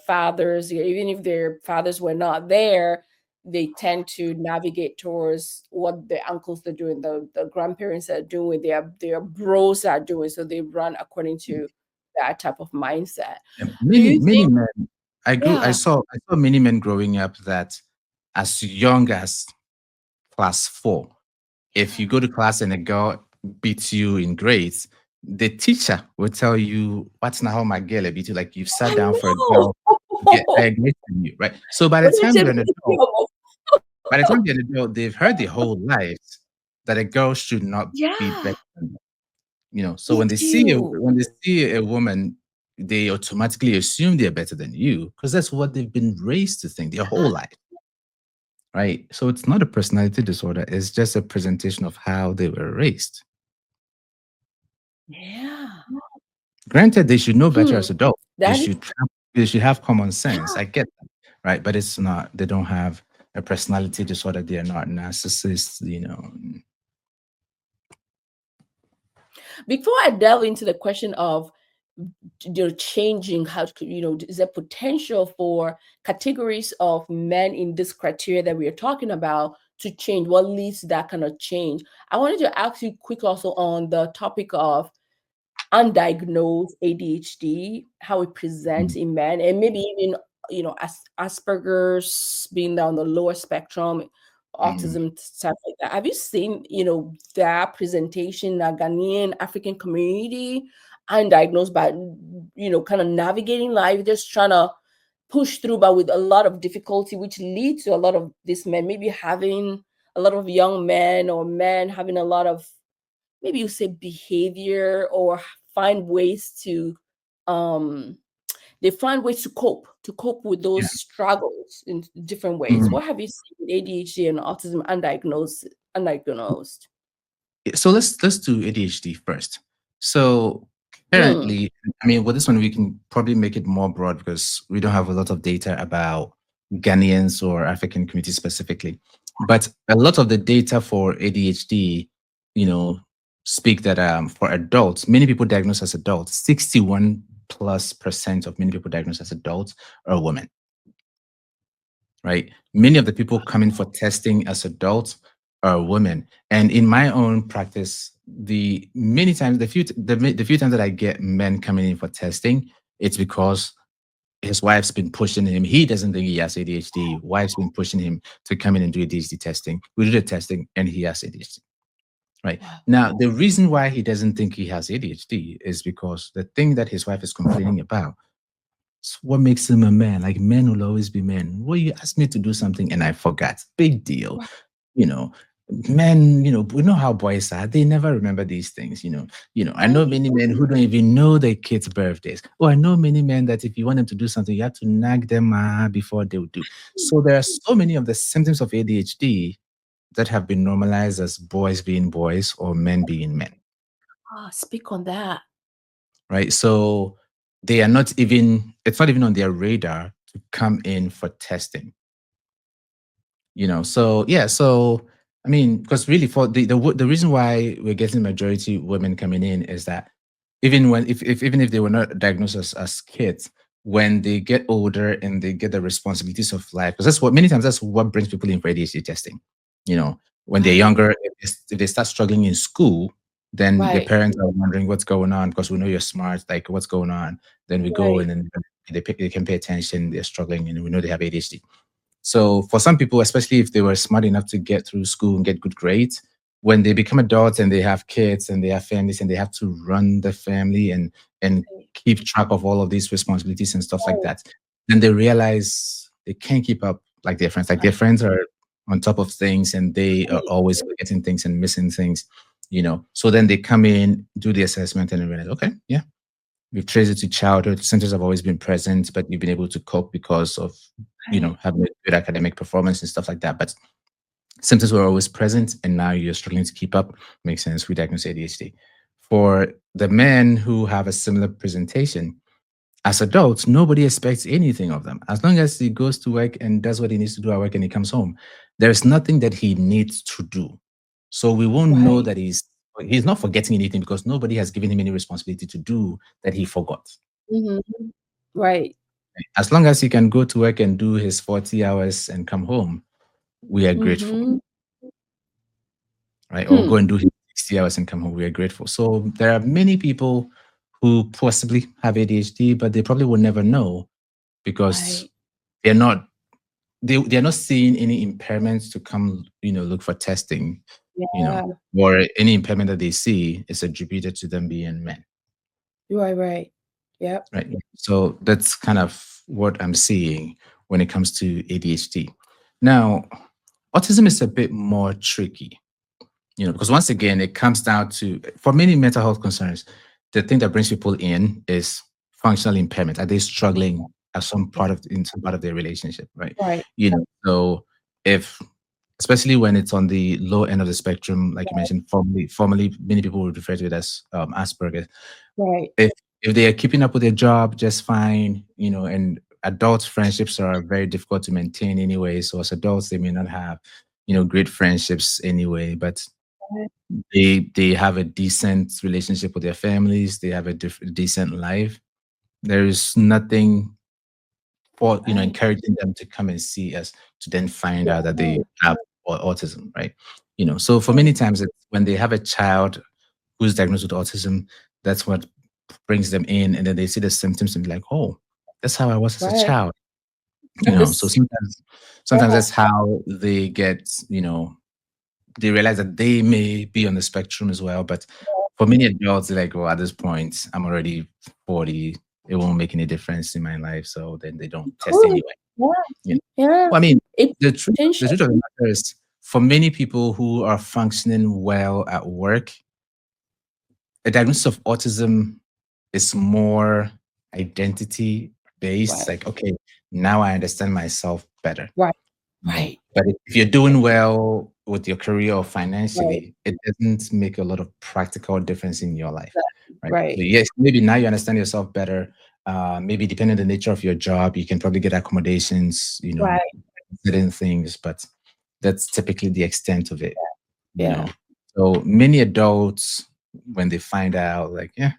fathers, even if their fathers were not there, they tend to navigate towards what the uncles are doing, the grandparents are doing, their bros are doing. So they run according to that type of mindset. And Do many you many think? men, I Yeah. saw many men growing up that as young as class 4, if you go to class and a girl beats you in grades, the teacher will tell you, "What's not how my girl beat you?" Like you've sat I down for a know. girl to get higher grades than you, right? So by the What is time it you're an with adult, you? they've heard their whole lives that a girl should not be Yeah, better than them. So they do. when they see a woman, they automatically assume they're better than you because that's what they've been raised to think their whole life, right? So it's not a personality disorder; it's just a presentation of how they were raised. Yeah. Granted, they should know better Hmm. as adults. That is They should have common sense. yeah. I get that, right? But it's not. They don't have a personality disorder. They are not narcissists. Before I delve into the question of changing how is there potential for categories of men in this criteria that we are talking about to change? What leads to that kind of change? I wanted to ask you quick also on the topic of undiagnosed ADHD, how it presents Mm, in men, and maybe even Asperger's being on the lower spectrum, mm. autism stuff like that. Have you seen that presentation in a Ghanaian African community, undiagnosed, but kind of navigating life, just trying to push through, but with a lot of difficulty, which leads to a lot of these men maybe having a lot of young men or men having a lot of, maybe you say, behavior, or find ways to um they find ways to cope with Yeah. those struggles in different ways. Mm. What have you seen with ADHD and autism undiagnosed? So let's do ADHD first. So Mm, currently, I mean, with this one, we can probably make it more broad because we don't have a lot of data about Ghanaians or African communities specifically. But a lot of the data for ADHD, you know, speak that for adults, many people diagnosed as adults, 61 plus percent of many people diagnosed as adults are women, right? Many of the people coming for testing as adults are women. And in my own practice, the many times, the few times that I get men coming in for testing, it's because his wife's been pushing him. He doesn't think he has ADHD. Wife's been pushing him to come in and do ADHD testing. We did the testing and he has ADHD. Right. wow. Now, the reason why he doesn't think he has ADHD is because the thing that his wife is complaining about, it's what makes him a man. Like men will always be men. Well, you asked me to do something and I forgot. Big deal. Wow. You know. men, we know how boys are. They never remember these things. I know Right. many men who don't even know their kids' birthdays. Or I know many men that if you want them to do something, you have to nag them before they will do. So there are so many of the symptoms of ADHD that have been normalized as boys being boys or men being men, Speak on that. right? So they are not even, it's not even on their radar to come in for testing. So yeah, so I mean, because really for the reason why we're getting majority women coming in is that even when if even if they were not diagnosed as kids, when they get older and they get the responsibilities of life, because that's what many times that's what brings people in for ADHD testing. you know when they're Right. younger, if they start struggling in school, then their Right. parents are wondering what's going on, because we know you're smart, like what's going on. Then we go, Right. and then they can pay attention, they're struggling, and we know they have ADHD. So for some people, especially if they were smart enough to get through school and get good grades, when they become adults and they have kids and they have families and they have to run the family and keep track of all of these responsibilities and stuff like Right. that, then they realize they can't keep up like their friends. Like their Right. friends are on top of things and they are Right. always forgetting things and missing things. So then they come in, do the assessment, and they realize, okay, yeah, we've traced it to childhood. Symptoms have always been present, but you've been able to cope because of, Right. having a good academic performance and stuff like that. But symptoms were always present, and now you're struggling to keep up. Makes sense. We diagnose ADHD. For the men who have a similar presentation, as adults, nobody expects anything of them. As long as he goes to work and does what he needs to do at work and he comes home, there's nothing that he needs to do. So we won't know Right. that he's not forgetting anything because nobody has given him any responsibility to do that he forgot. Mhm. Right. As long as he can go to work and do his 40 hours and come home, we are grateful, Mhm. right? Or Hmm. go and do his 60 hours and come home, we are grateful. So there are many people who possibly have ADHD, but they probably will never know because Right. they're not they're not seeing any impairments to come, look for testing, you know, Yeah. or any impairment that they see is attributed to them being men, Right. Right. Yep. right? So that's kind of what I'm seeing when it comes to ADHD. Now, autism is a bit more tricky, because once again, it comes down to, for many mental health concerns, the thing that brings people in is functional impairment. Are they struggling at Yeah. in some part of their relationship, right? Right. So if, especially when it's on the low end of the spectrum, like you mentioned, formerly many people would refer to it as Asperger's. Right. If if they are keeping up with their job just fine, and adult friendships are very difficult to maintain anyway. So as adults, they may not have, great friendships anyway, but Right. they have a decent relationship with their families. They have a decent life. There is nothing for Right. encouraging them to come and see us to then find Yeah. out that they have autism, right? So for many Right. times, it's when they have a child who's diagnosed with autism, that's what brings them in, and then they see the symptoms and be like, oh, that's how I was as a Right. child. So This. sometimes Yeah. that's how they get, they realize that they may be on the spectrum as well. But for many adults, they're like, well, at this point, I'm already 40. It won't make any difference in my life. So then they don't test Cool. anyway. Yeah. You know? Yeah. Well, I mean, It's the potential. truth of the matter is, for many people who are functioning well at work, a diagnosis of autism is more identity based. Right. Like, okay, now I understand myself better. Right. Right. But if you're doing well with your career or Right. financially, it doesn't make a lot of practical difference in your life, right? So Right. yes, maybe now you understand yourself better. Maybe depending on the nature of your job, you can probably get accommodations, Right. certain things, but that's typically the extent of it, you know. Yeah. So many adults, when they find out, like, yeah,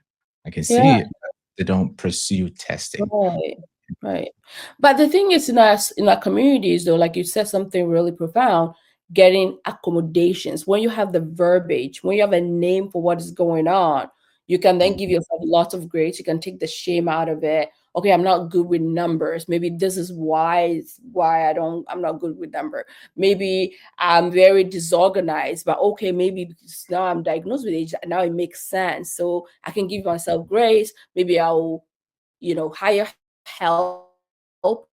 I can see Yeah. it, but they don't pursue testing. Right, right. But the thing is, in our communities, though, like you said, something really profound. Getting accommodations. When you have the verbiage, when you have a name for what is going on, you can then give Mhm. yourself lots of grace. You can take the shame out of it. Okay, I'm not good with numbers. Maybe this is why I'm not good with number. Maybe I'm very disorganized, but okay, maybe because now I'm diagnosed with age, now it makes sense. So I can give myself grace. Maybe I'll hire help,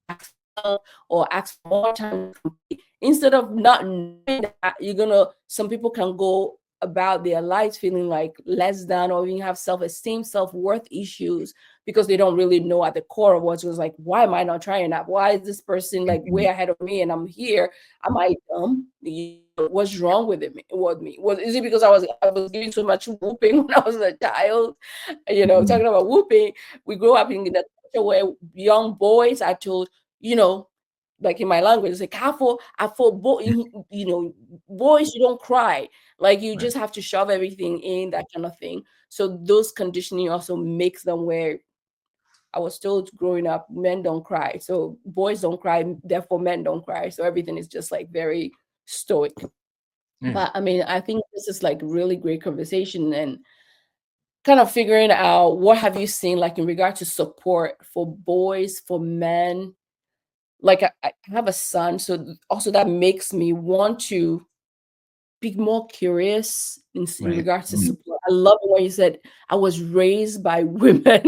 ask for help, or ask for more time to complete instead of not knowing that, you're gonna, some people can go about their lives feeling like less than, or even have self-esteem, self-worth issues, because they don't really know at the core of what's was like, why am I not trying that? Why is this person like way Mhm. ahead of me and I'm here? Am I dumb? What's wrong with it? With me? Was, is it because I was giving so much whooping when I was a child? Mhm. Talking about whooping, we grew up in the culture where young boys are told, you know, like in my language, it's like I feel boys, you don't cry. Like you Right. just have to shove everything in, that kind of thing. So those conditioning also makes them where I was told growing up, men don't cry. So boys don't cry, therefore men don't cry. So everything is just like very stoic. Yeah. But I mean, I think this is like really great conversation, and kind of figuring out what have you seen like in regard to support for boys, for men. Like I have a son, so also that makes me want to be more curious in Right. regards to Mm. support. I love it when you said I was raised by women.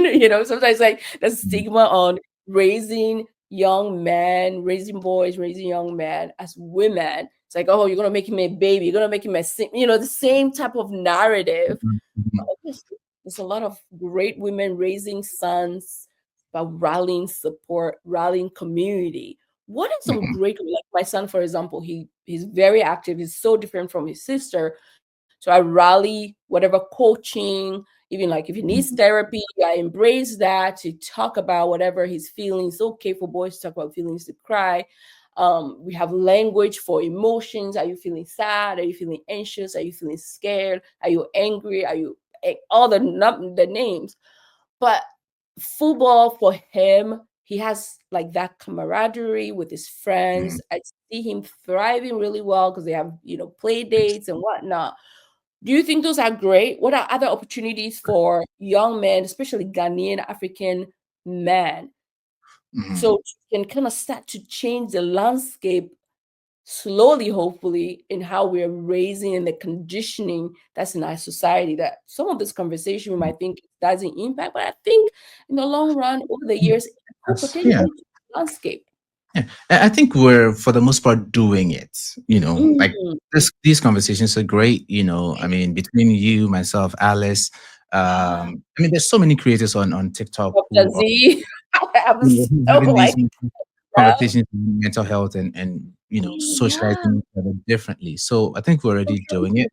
Sometimes like the Mhm. stigma on raising young men, raising boys, raising young men as women. It's like, oh, you're gonna make him a baby, you're gonna make him the same type of narrative. Mhm. Mhm. Obviously, there's a lot of great women raising sons, but rallying support, rallying community. What are some Mhm. great, like my son, for example, he's very active. He's so different from his sister. So I rally whatever coaching, even like if he needs Mhm. therapy, I embrace that to talk about whatever he's feeling. It's okay for boys to talk about feelings, to cry. We have language for emotions. Are you feeling sad? Are you feeling anxious? Are you feeling scared? Are you angry? Are you all the names? But football for him, he has like that camaraderie with his Mhm. friends. I see him thriving really well because they have, play dates and whatnot. Do you think those are great? What are other opportunities for young men, especially Ghanaian African men, Mhm. so can kind of start to change the landscape slowly, hopefully, in how we're raising and the conditioning that's in our society? That some of this conversation we might think doesn't impact, but I think in the long run, over the Yeah. years, it could potentially Yeah. change the landscape. Yeah. I think we're for the most part doing it. Like Mm, these conversations are great. I mean, between you, myself, Alice. ah, I mean, there's so many creators on TikTok Dr. who are Z, I'm so having these like, conversations on mental health and yeah, socializing each other differently. So I think we're already doing it.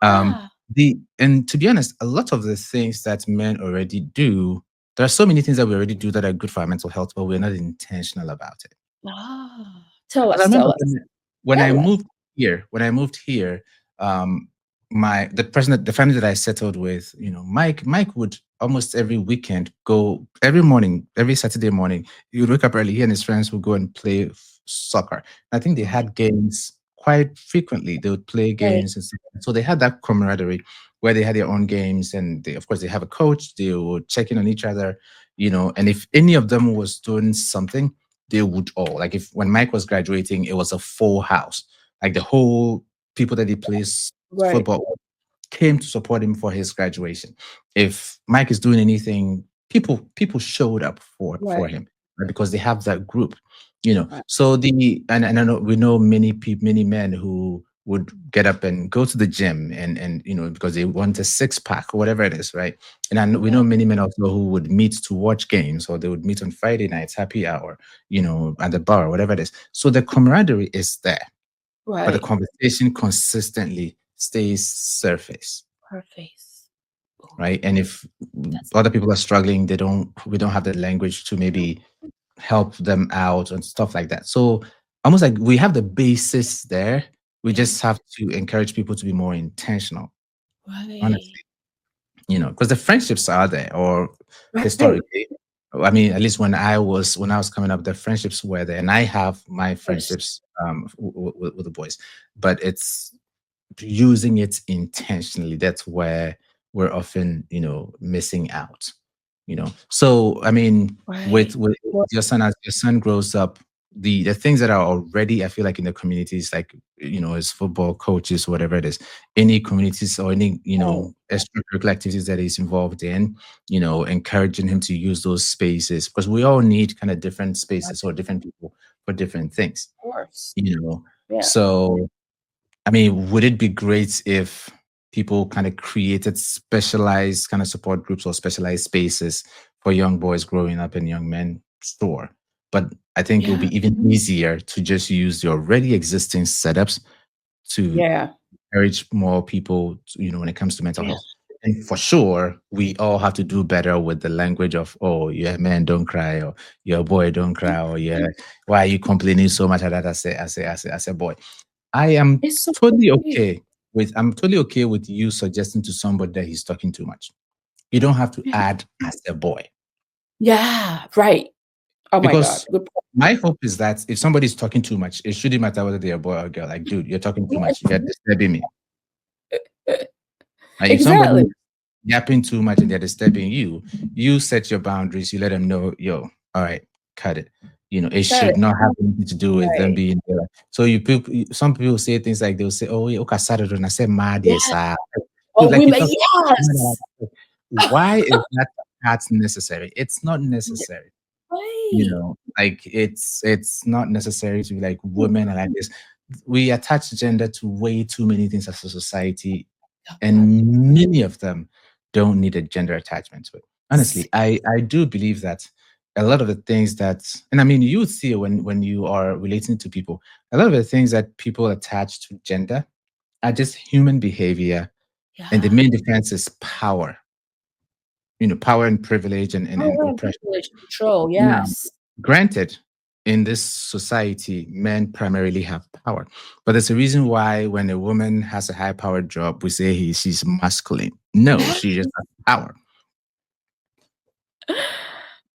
Um, yeah. and to be honest, a lot of the things that men already do, there are so many things that we already do that are good for our mental health, but we're not intentional about it. Ah, tell Because I us, remember tell us, when I tell us. moved here, um, the family that I settled with, Mike would almost every weekend go every morning, every Saturday morning, he would wake up early. He and his friends would go and play soccer. I think they Right, had games quite frequently. They would play right, games and stuff. So they had that camaraderie where they had their own games, and of course they have a coach. They would check in on each other, and if any of them was doing something, they would all like if when Mike was graduating, it was a full house. Like the whole people that he plays right, football with came to support him for his graduation. If Mike is doing anything, people showed up for right, him, right? Because they have that group. right. So and I know we know many people, many men who would get up and go to the gym and because they want a six pack or whatever it is, right? And we Yeah, know many men also who would meet to watch games, or they would meet on Friday nights, happy hour, at the bar, whatever it is. So the camaraderie is there, but the right. conversation consistently stays surface, Perfect. Oh, right? And if that's other people are struggling, we don't have the language to maybe help them out and stuff like that. So almost like we have the basis there. We yeah, just have to encourage people to be more intentional, right, honestly, because the friendships are there, or right. historically. I mean, at least when I was coming up, the friendships were there, and I have my Yes, friendships with the boys, but it's using it intentionally. That's where we're often, missing out. So I mean, with right. with Well, your son, as your son grows up, the things that are already, I feel like, in the communities, like his football coaches, whatever it is, any communities or any right, extracurricular activities that he's involved in, encouraging him to use those spaces, because we all need kind of different right, spaces or different people for different things, of course. you know Yeah. So, I mean, would it be great if people kind of created specialized kind of support groups or specialized spaces for young boys growing up and young men? Sure. But I think it would Yeah. be even easier to just use the already existing setups to Yeah. encourage more people, when it comes to mental Yeah. health. And for sure, we all have to do better with the language of, oh, yeah, man, don't cry, or your boy, don't cry, or yeah, why are you complaining so much at that as a boy? I am It's so totally great. okay I'm totally okay with you suggesting to somebody that he's talking too much. You don't have to Yeah. add as a boy. Yeah. Right. Oh my God. Because Good point. my hope is that if somebody's talking too much, it shouldn't matter whether they're a boy or a girl. Like, dude, you're talking too much. You're disturbing me. Like if somebody Exactly. yapping too much and they're disturbing you, you set your boundaries. You let them know, yo, all right, cut it. It Got should it. not have anything to do with them Right. being there. So some people say things like they'll say, "Oh, yeah, okay, Saturday," and I say, "Mad, yes, Yeah. dude, Oh, like you women. talk. Yes. Why is that's necessary? It's not necessary. Right. Like it's not necessary to be like women are like this. We attach gender to way too many things as a society, God. and many of them don't need a gender attachment to it. Honestly, I do believe that a lot of the things that, and I mean, you would see it when you are relating to people, a lot of the things that people attach to gender are just human behavior, and the Yeah. main defense is power. Power and privilege and Power and oppression. privilege, control. Now, Yes. granted, in this society, men primarily have power. But there's a reason why when a woman has a high powered job, we say she's masculine. No, Yes. she just has power,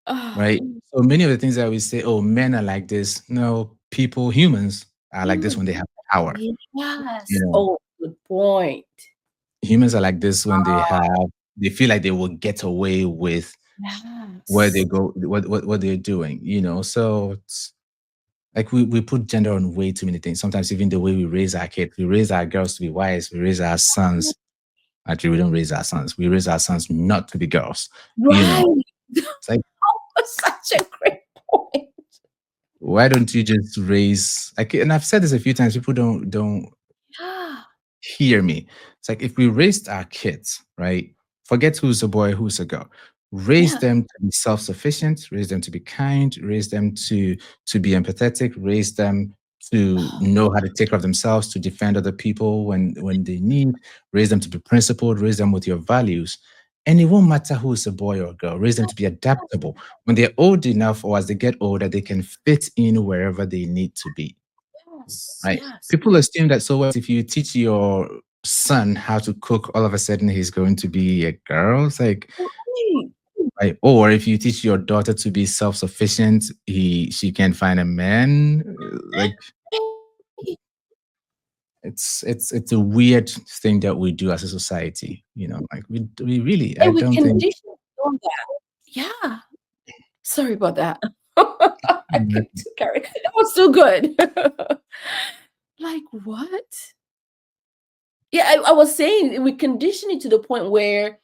Oh, right? So many of the things that we say, oh, men are like this. No, humans are like this human. when they have power. You Yes. know, Oh, good point. humans are like this when they feel like they will get away with where they Yes. go, what they're doing, So like we put gender on way too many things. Sometimes even the way we raise our kids, we raise our girls to be wise, we raise our sons. Actually, we don't raise our sons. We raise our sons not to be girls. You know, Right. it's like, Such a great point. why don't you just raise like, and I've said this a few times, people don't Yeah. hear me. It's like if we raised our kids, right? Forget who's a boy, who's a girl. Raise Yeah. them to be self-sufficient, raise them to be kind, raise them to be empathetic, raise them to know how to take care of themselves, to defend other people when they need, raise them to be principled, raise them with your values. And it won't matter who is a boy or a girl, raise them to be adaptable. When they're old enough or as they get older, they can fit in wherever they need to be. Yes. Right. Yes. People assume that, so what if you teach your son how to cook, all of a sudden he's going to be a girl? It's like, Right. right. Or if you teach your daughter to be self-sufficient, she can find a man. Like it's a weird thing that we do as a society. Like we really, I And we don't think. condition on that. Yeah. Sorry about that. I get too carried. That was too good. Like what? Yeah, I was saying we condition it to the point where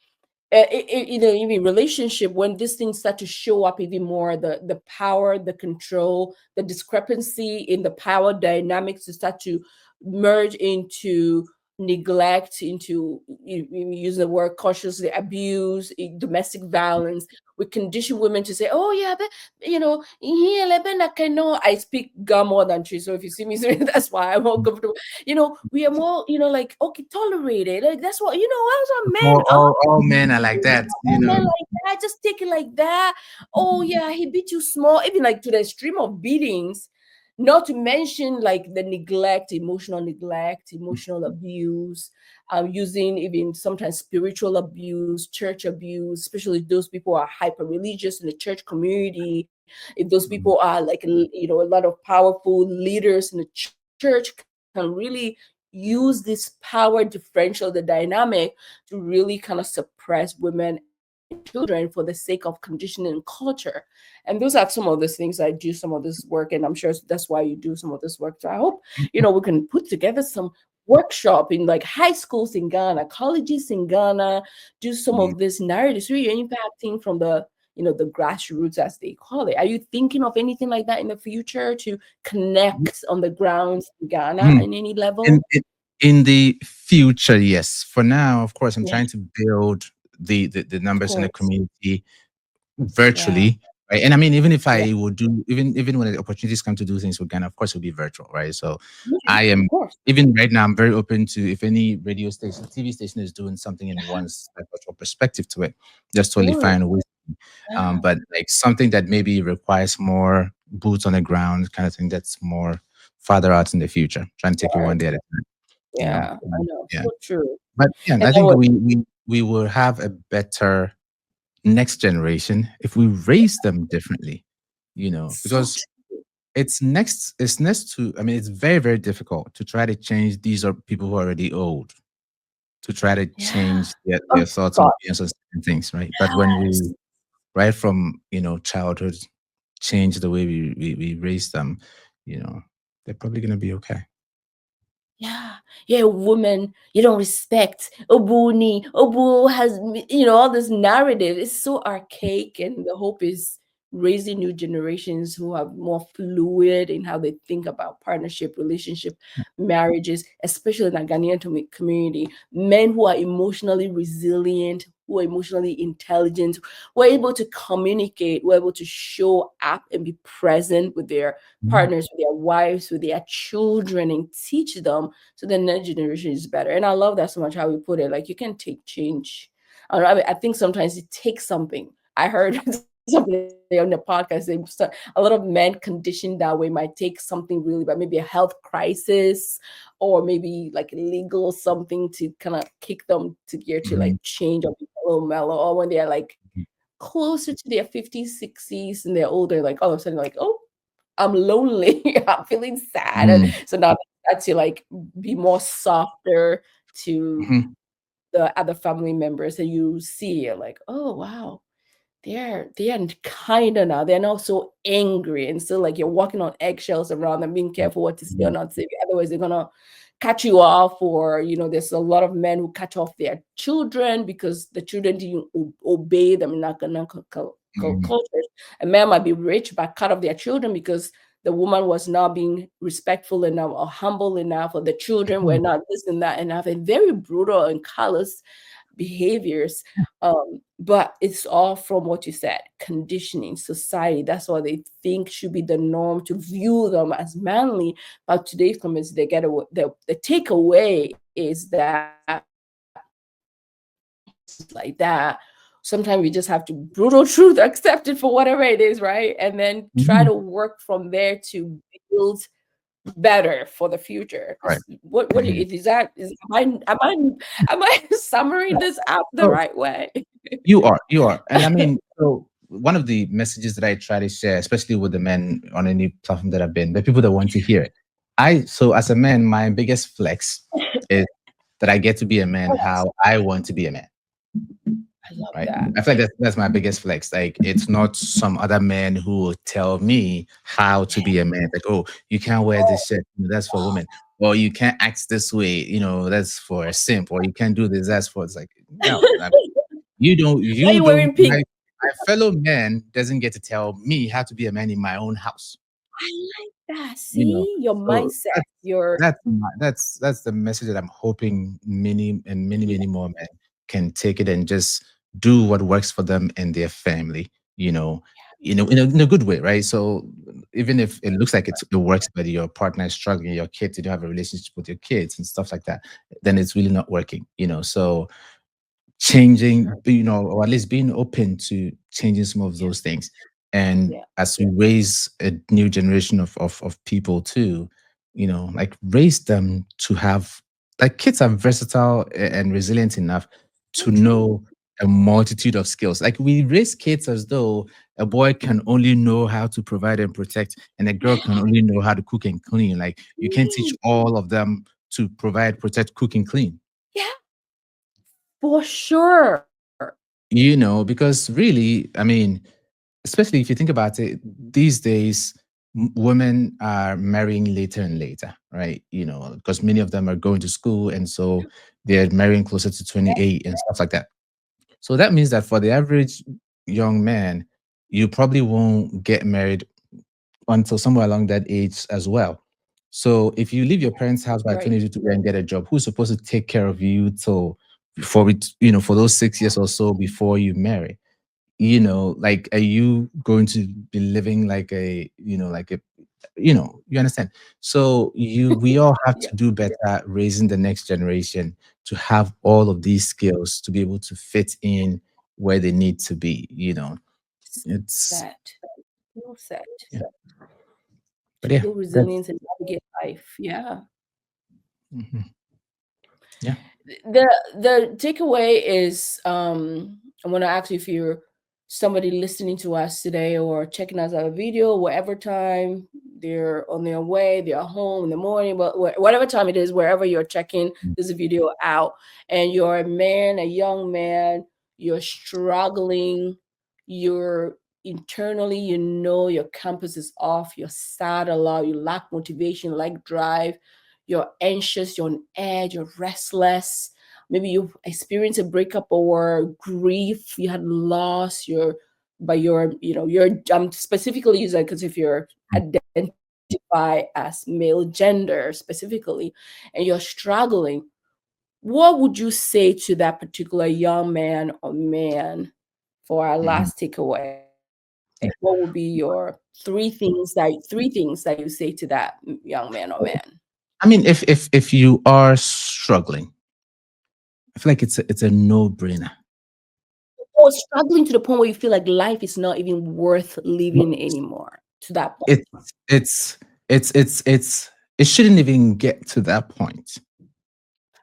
even relationship when these things start to show up even more, the power, the control, the discrepancy in the power dynamics to start to merge into neglect, into you use the word cautiously, abuse, domestic violence. We condition women to say, oh yeah, but here I speak Ga more than tree, so if you see me that's why I'm more comfortable. We are more, like, okay, tolerated, like that's what, as a man. All men are like that. Oh man, like that, just take it like that. Oh yeah, he beat you small, even like to the extreme of beatings. Not to mention like the neglect, emotional abuse, using even sometimes spiritual abuse, church abuse, especially if those people are hyper religious in the church community. If those people are like a lot of powerful leaders in the church can really use this power differential, the dynamic, to really kind of suppress women and children for the sake of conditioning and culture. And those are some of those things. I do some of this work, and I'm sure that's why you do some of this work. So I hope we can put together some workshop in like high schools in Ghana, colleges in Ghana, do some of this narratives really impacting from the the grassroots, as they call it. Are you thinking of anything like that in the future to connect on the grounds in Ghana Mhm. in any level? In the future, yes. For now, of course, I'm Yeah, trying to build the of numbers in the course. community Yeah, virtually, right? And I mean, even if yeah. I would do, even when the opportunities come to do things with Ghana, of course, it'll be virtual, right? So Okay, I of am, course. even right now, I'm very open to if any radio station, TV station is doing something and Yeah, wants a virtual perspective to it, just totally sure. fine with me. Yeah, But like something that maybe requires more boots on the ground kind of thing, that's more farther out in the future. Trying to take it one right. day at a time, you know. Yeah, I know. Yeah. So true. But yeah, And I then think what? we will have a better next generation if we raise them differently, So because it's next to, I mean, it's very, very difficult to try to change these are people who are already old, to try to yeah. change their Oh thoughts and God. opinions on certain things, right? But when Yes. we right from childhood change the way we raise them, they're probably gonna be okay. Yeah, you're a woman, you don't respect. Obuni, Obu has, all this narrative. It's so archaic, and the hope is raising new generations who are more fluid in how they think about partnership, relationship, marriages, especially in the Ghanaian community. Men who are emotionally resilient, who are emotionally intelligent, who are able to communicate, who are able to show up and be present with their Mhm. partners, with their wives, with their children, and teach them so the next generation is better. And I love that so much how we put it. Like you can take change. I, don't know, I think sometimes it takes something. I heard something on the podcast. A lot of men conditioned that way might take something really bad, maybe a health crisis, or maybe like legal something to kind of kick them to gear to like Mhm. change or be a little mellow, or when they're like closer to their 50s, 60s, and they're older, like all of a sudden, like, oh, I'm lonely. I'm feeling sad. And Mhm. so now I had to like be more softer to Mhm. the other family members. And you see, you're like, oh wow, they're kinder now. They're not so angry. And so like you're walking on eggshells around them, being careful what to say or Mhm. not say. Otherwise they're gonna cut you off, or there's a lot of men who cut off their children because the children didn't obey them in Mhm. cultures. A man might be rich but cut off their children because the woman was not being respectful enough or humble enough, or the children were Mhm. not this and that enough, and very brutal and callous behaviors. But it's all from what you said, conditioning, society. That's what they think should be the norm, to view them as manly. But today's comments, they get away, the takeaway is that it's like that. Sometimes we just have to brutal truth, accept it for whatever it is, right? And then try Mhm. to work from there to build better for the future. Right. What Mhm. is that? Is am I summarizing this out the So right way? you are, and I mean, so one of the messages that I try to share, especially with the men on any platform that I've been, the people that want to hear it. So as a man, my biggest flex is that I get to be a man how I want to be a man. I love Right. that. I feel like that's my biggest flex. Like it's not some other man who will tell me how to be a man. Like, oh, you can't wear this shirt, that's for women. Or you can't act this way, that's for a simp. Or you can't do this, that's for, it's like, no, you don't, Why are you wearing pink? my fellow man doesn't get to tell me how to be a man in my own house. I like that. You know, See your so mindset. Your that's the message that I'm hoping many and many, yeah, many more men can take it and just do what works for them and their family, in a good way, right? So even if it looks like it works, but your partner is struggling, your kids, you don't have a relationship with your kids and stuff like that, then it's really not working. So changing, sure. or at least being open to changing some of Yeah, those things. And yeah, as we raise a new generation of people too, like raise them to have, like, kids are versatile and resilient enough so to true. know a multitude of skills. Like we raise kids as though a boy can only know how to provide and protect, and a girl can only know how to cook and clean. Like you can't teach Mm, all of them to provide, protect, cook, and clean. yeah, for sure. Because really, I mean, especially if you think about it, these days, women are marrying later and later, right? Because many of them are going to school, and so they're marrying closer to Yeah, 28 and stuff like that. So that means that for the average, young man, you probably won't get married until somewhere along that age as well. So if you leave your parents' house by Right. 22 to go and get a job, who's supposed to take care of you till before it, for those 6 years or so before you marry? Like, are you going to be living like you understand? So we all have Yeah. to do better at raising the next generation to have all of these skills to be able to fit in where they need to be. It's That. Well said. yeah, but To yeah, build that's resilience and navigate life. Yeah. mhm, yeah. The takeaway is I want to ask you if you're somebody listening to us today or checking us out a video, whatever time they're on their way, they're home in the morning, but whatever time it is, wherever you're checking this video out, and you're a man, a young man, you're struggling, you're internally, your compass is off, you're sad a lot, you lack motivation, like drive, you're anxious, you're on edge, you're restless. Maybe you've experienced a breakup or grief, you had loss, but you're I'm specifically using because if you're identify as male gender specifically and you're struggling, what would you say to that particular young man or man for our Mhm. last takeaway? What would be your three things that you say to that young man or man? I mean, if you are struggling, I feel like it's a no-brainer. Or struggling to the point where you feel like life is not even worth No, living anymore, to that point. It's it's it's it shouldn't even get to that point,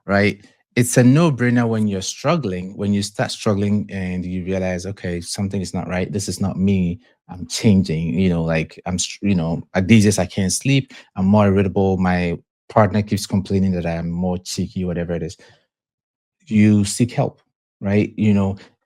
right? It's a no-brainer when you're struggling, when you start struggling and you realize, okay, something is not right. This is not me. I'm changing. Like at these days I can't sleep. I'm more irritable. My partner keeps complaining that I'm more cheeky, whatever it is. You seek help, right?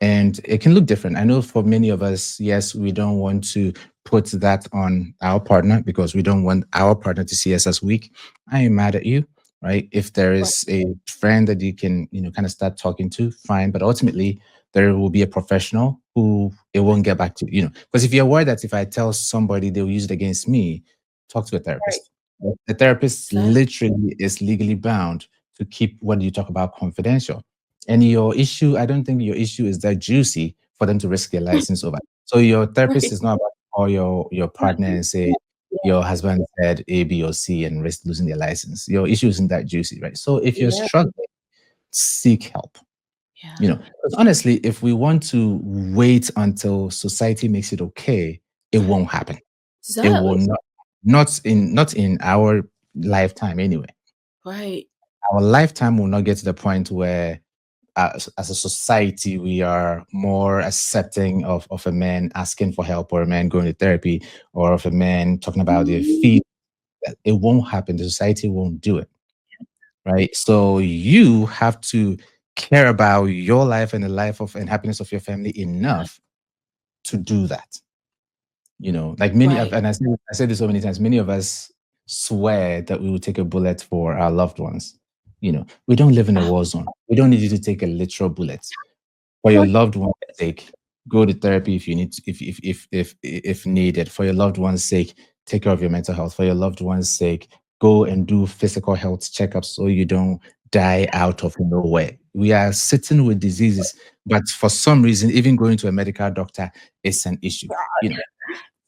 And it can look different. I know for many of us, yes, we don't want to put that on our partner because we don't want our partner to see us as weak. I am mad at you, right? If there Right, is a friend that you can, kind of start talking to, fine. But ultimately, there will be a professional who it won't get back to, because if you're worried that if I tell somebody they'll use it against me, talk to a right. therapist. The therapist Exactly. literally is legally bound to keep what you talk about confidential. And your issue, I don't think your issue is that juicy for them to risk their license over. So your therapist Right. is not about to call your partner and say your husband said A, B, or C and risk losing their license. Your issue isn't that juicy, right? So if you're Yeah. struggling, seek help. Yeah. 'Cause honestly, if we want to wait until society makes it okay, it won't happen. It will Exactly. not in our lifetime anyway. Right. Our lifetime will not get to the point where as a society, we are more accepting of a man asking for help or a man going to therapy or of a man talking about their Mhm. feet. It won't happen. The society won't do it. Right. So you have to care about your life and the life of and happiness of your family Yeah. enough to do that. Like many of, Right. and I said this so many times, many of us swear that we will take a bullet for our loved ones. We don't live in a Ah, war zone. We don't need you to take a literal bullet for your right. loved one's sake. Go to therapy if you need to, if needed. For your loved one's sake, take care of your mental health. For your loved one's sake, go and do physical health checkups so you don't die out of nowhere. We are sitting with diseases, but for some reason, even going to a medical doctor is an issue. You know,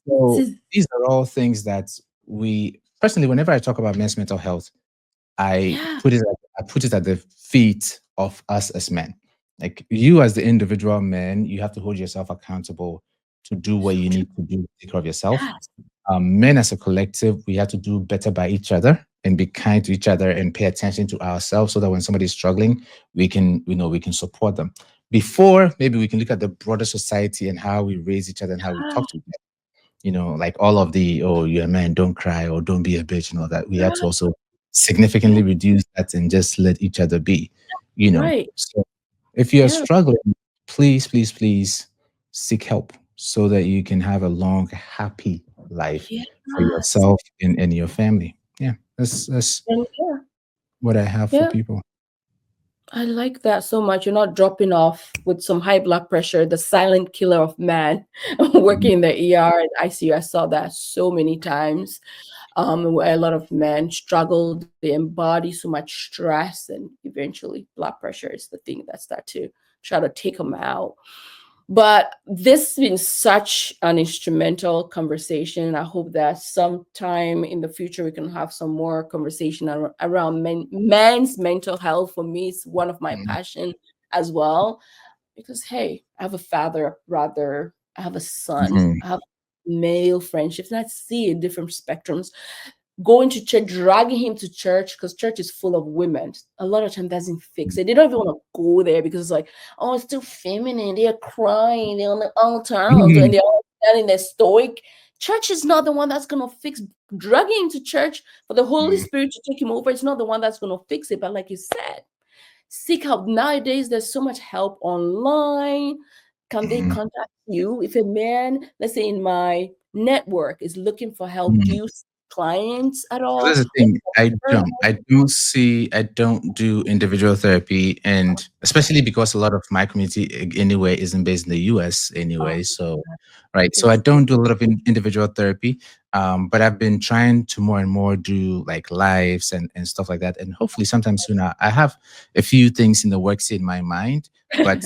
This so is these are all things that we personally, whenever I talk about men's mental health, I yeah. put it I put it at the feet of us as men. Like you as the individual man, you have to hold yourself accountable to do what So you true. need to do to take care of yourself. Yes. Men as a collective, we have to do better by each other and be kind to each other and pay attention to ourselves so that when somebody's struggling, we can support them. Before, maybe we can look at the broader society and how we raise each other and how we Ah, talk to each other. Like all of the, oh, you're a man, don't cry, or don't be a bitch, and all that. We have to yeah. also Yeah. significantly reduce that and just let each other be. Right. So if you're Yeah. struggling, please, please, please seek help so that you can have a long, happy life for Yes. yourself and your family. Yeah, that's And yeah. what I have for Yeah. people. I like that so much. You're not dropping off with some high blood pressure, the silent killer of man Mhm, working in the ER and ICU. I saw that so many times. Where a lot of men struggle, they embody so much stress, and eventually blood pressure is the thing that start to try to take them out. But this has been such an instrumental conversation. I hope that sometime in the future we can have some more conversation around men's mental health. For me, it's one of my mhm, passion as well. Because hey, I have a father, a brother, I have a son, mhm, I have male friendships, and I see in different spectrums going to church, dragging him to church because church is full of women. A lot of time doesn't fix it. They don't even want to go there because it's like, oh, it's too feminine. They're crying. They're on the altar and mhm, they're all standing there stoic. Church is not the one that's gonna fix dragging him to church for the Holy mhm, Spirit to take him over. It's not the one that's gonna fix it. But like you said, seek help. Nowadays, there's so much help online. Can they mhm, contact you? If a man, let's say in my network, is looking for help, do mhm. you see clients at So all? that's the Or thing. I don't do individual therapy, and especially because a lot of my community anyway isn't based in the US oh, anyway. So, right. So I it's don't do a lot of individual therapy. But I've been trying to more and more do like lives and stuff like that. And hopefully sometime soon I have a few things in the works in my mind, but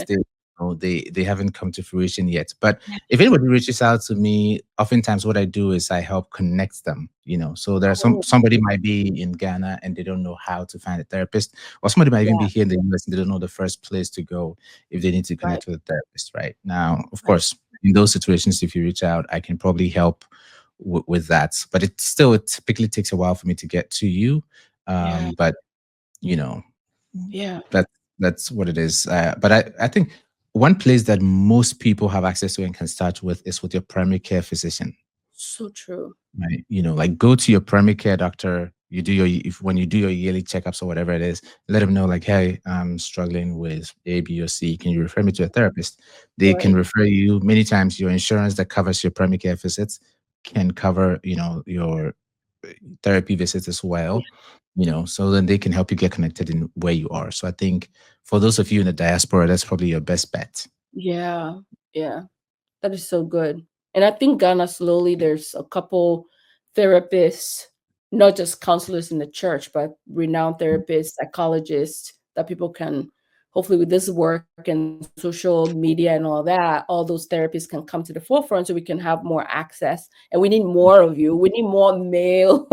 they haven't come to fruition yet. But if anybody reaches out to me, oftentimes what I do is I help connect them, So there's oh, somebody might be in Ghana and they don't know how to find a therapist, or somebody might even yeah, be here in the US and they don't know the first place to go if they need to right, connect with a therapist, right? Now, of right. course, in those situations, if you reach out, I can probably help with that. But it typically takes a while for me to get to you. Yeah, But you know, yeah. that that's what it is. But I think one place that most people have access to and can start with is with your primary care physician, So true. right? Like go to your primary care doctor. You do your if when you do your yearly checkups or whatever it is, let them know like, hey, I'm struggling with A, B, or C. Can you refer me to a therapist? They can Right. refer you many times. Your insurance that covers your primary care visits can cover, your therapy visits as Yeah. well. So then they can help you get connected in where you are. So I think for those of you in the diaspora, that's probably your best bet. Yeah. Yeah. That is so good. And I think Ghana slowly there's a couple therapists, not just counselors in the church, but renowned therapists, psychologists that people can hopefully with this work and social media and all that, all those therapists can come to the forefront so we can have more access. And we need more of you. We need more male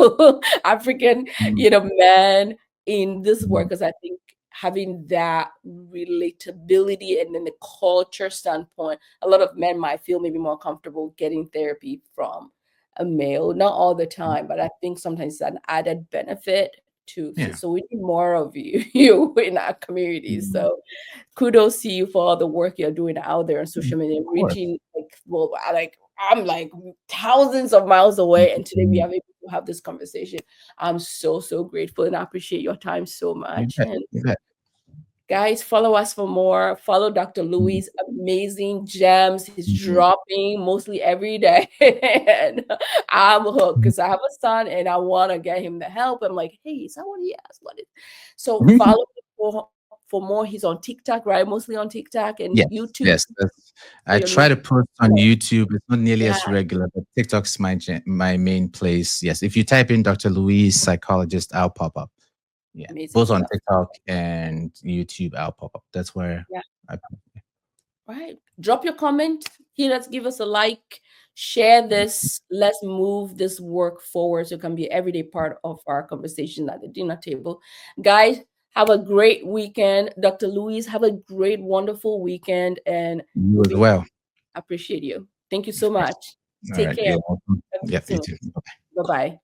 African, Mhm, men in this work mhm, because I think having that relatability and then the culture standpoint, a lot of men might feel maybe more comfortable getting therapy from a male. Not all the mhm. time, but I think sometimes it's an added benefit too. So, Yeah. so we need more of you, you in our community. Mhm. So kudos to you for all the work you're doing out there on Mhm. social media, Of course. reaching I'm like thousands of miles away, and today we Mhm. have able to have this conversation. I'm so grateful and I appreciate your time so You much. bet. And You bet. guys, follow us for more. Follow Dr. Mhm. Louis' amazing gems. He's Mhm. dropping mostly every day. And I'm hooked Mhm. because I have a son and I want to get him the help. I'm like, hey, is that what he asked? What is so Mhm. follow him for more. He's on TikTok, right? Mostly on TikTok and Yes, YouTube. yes. So I you're try making to post on more. YouTube. It's not nearly Yeah, as regular, but TikTok's my main place. Yes, if you type in Dr. Louise psychologist, I'll pop up. Yeah, amazing both on stuff. TikTok and YouTube, I'll pop up. That's where Yeah. I. Right. Drop your comment. Here, let's give us a like. Share this. Let's move this work forward so it can be an everyday part of our conversation at the dinner table. Guys, have a great weekend. Dr. Louise, have a great, wonderful weekend. And You we'll as be well, appreciate you. Thank you so of course. much. All Take right, care. you're welcome. Talk to you Yep, you soon. too. Bye bye.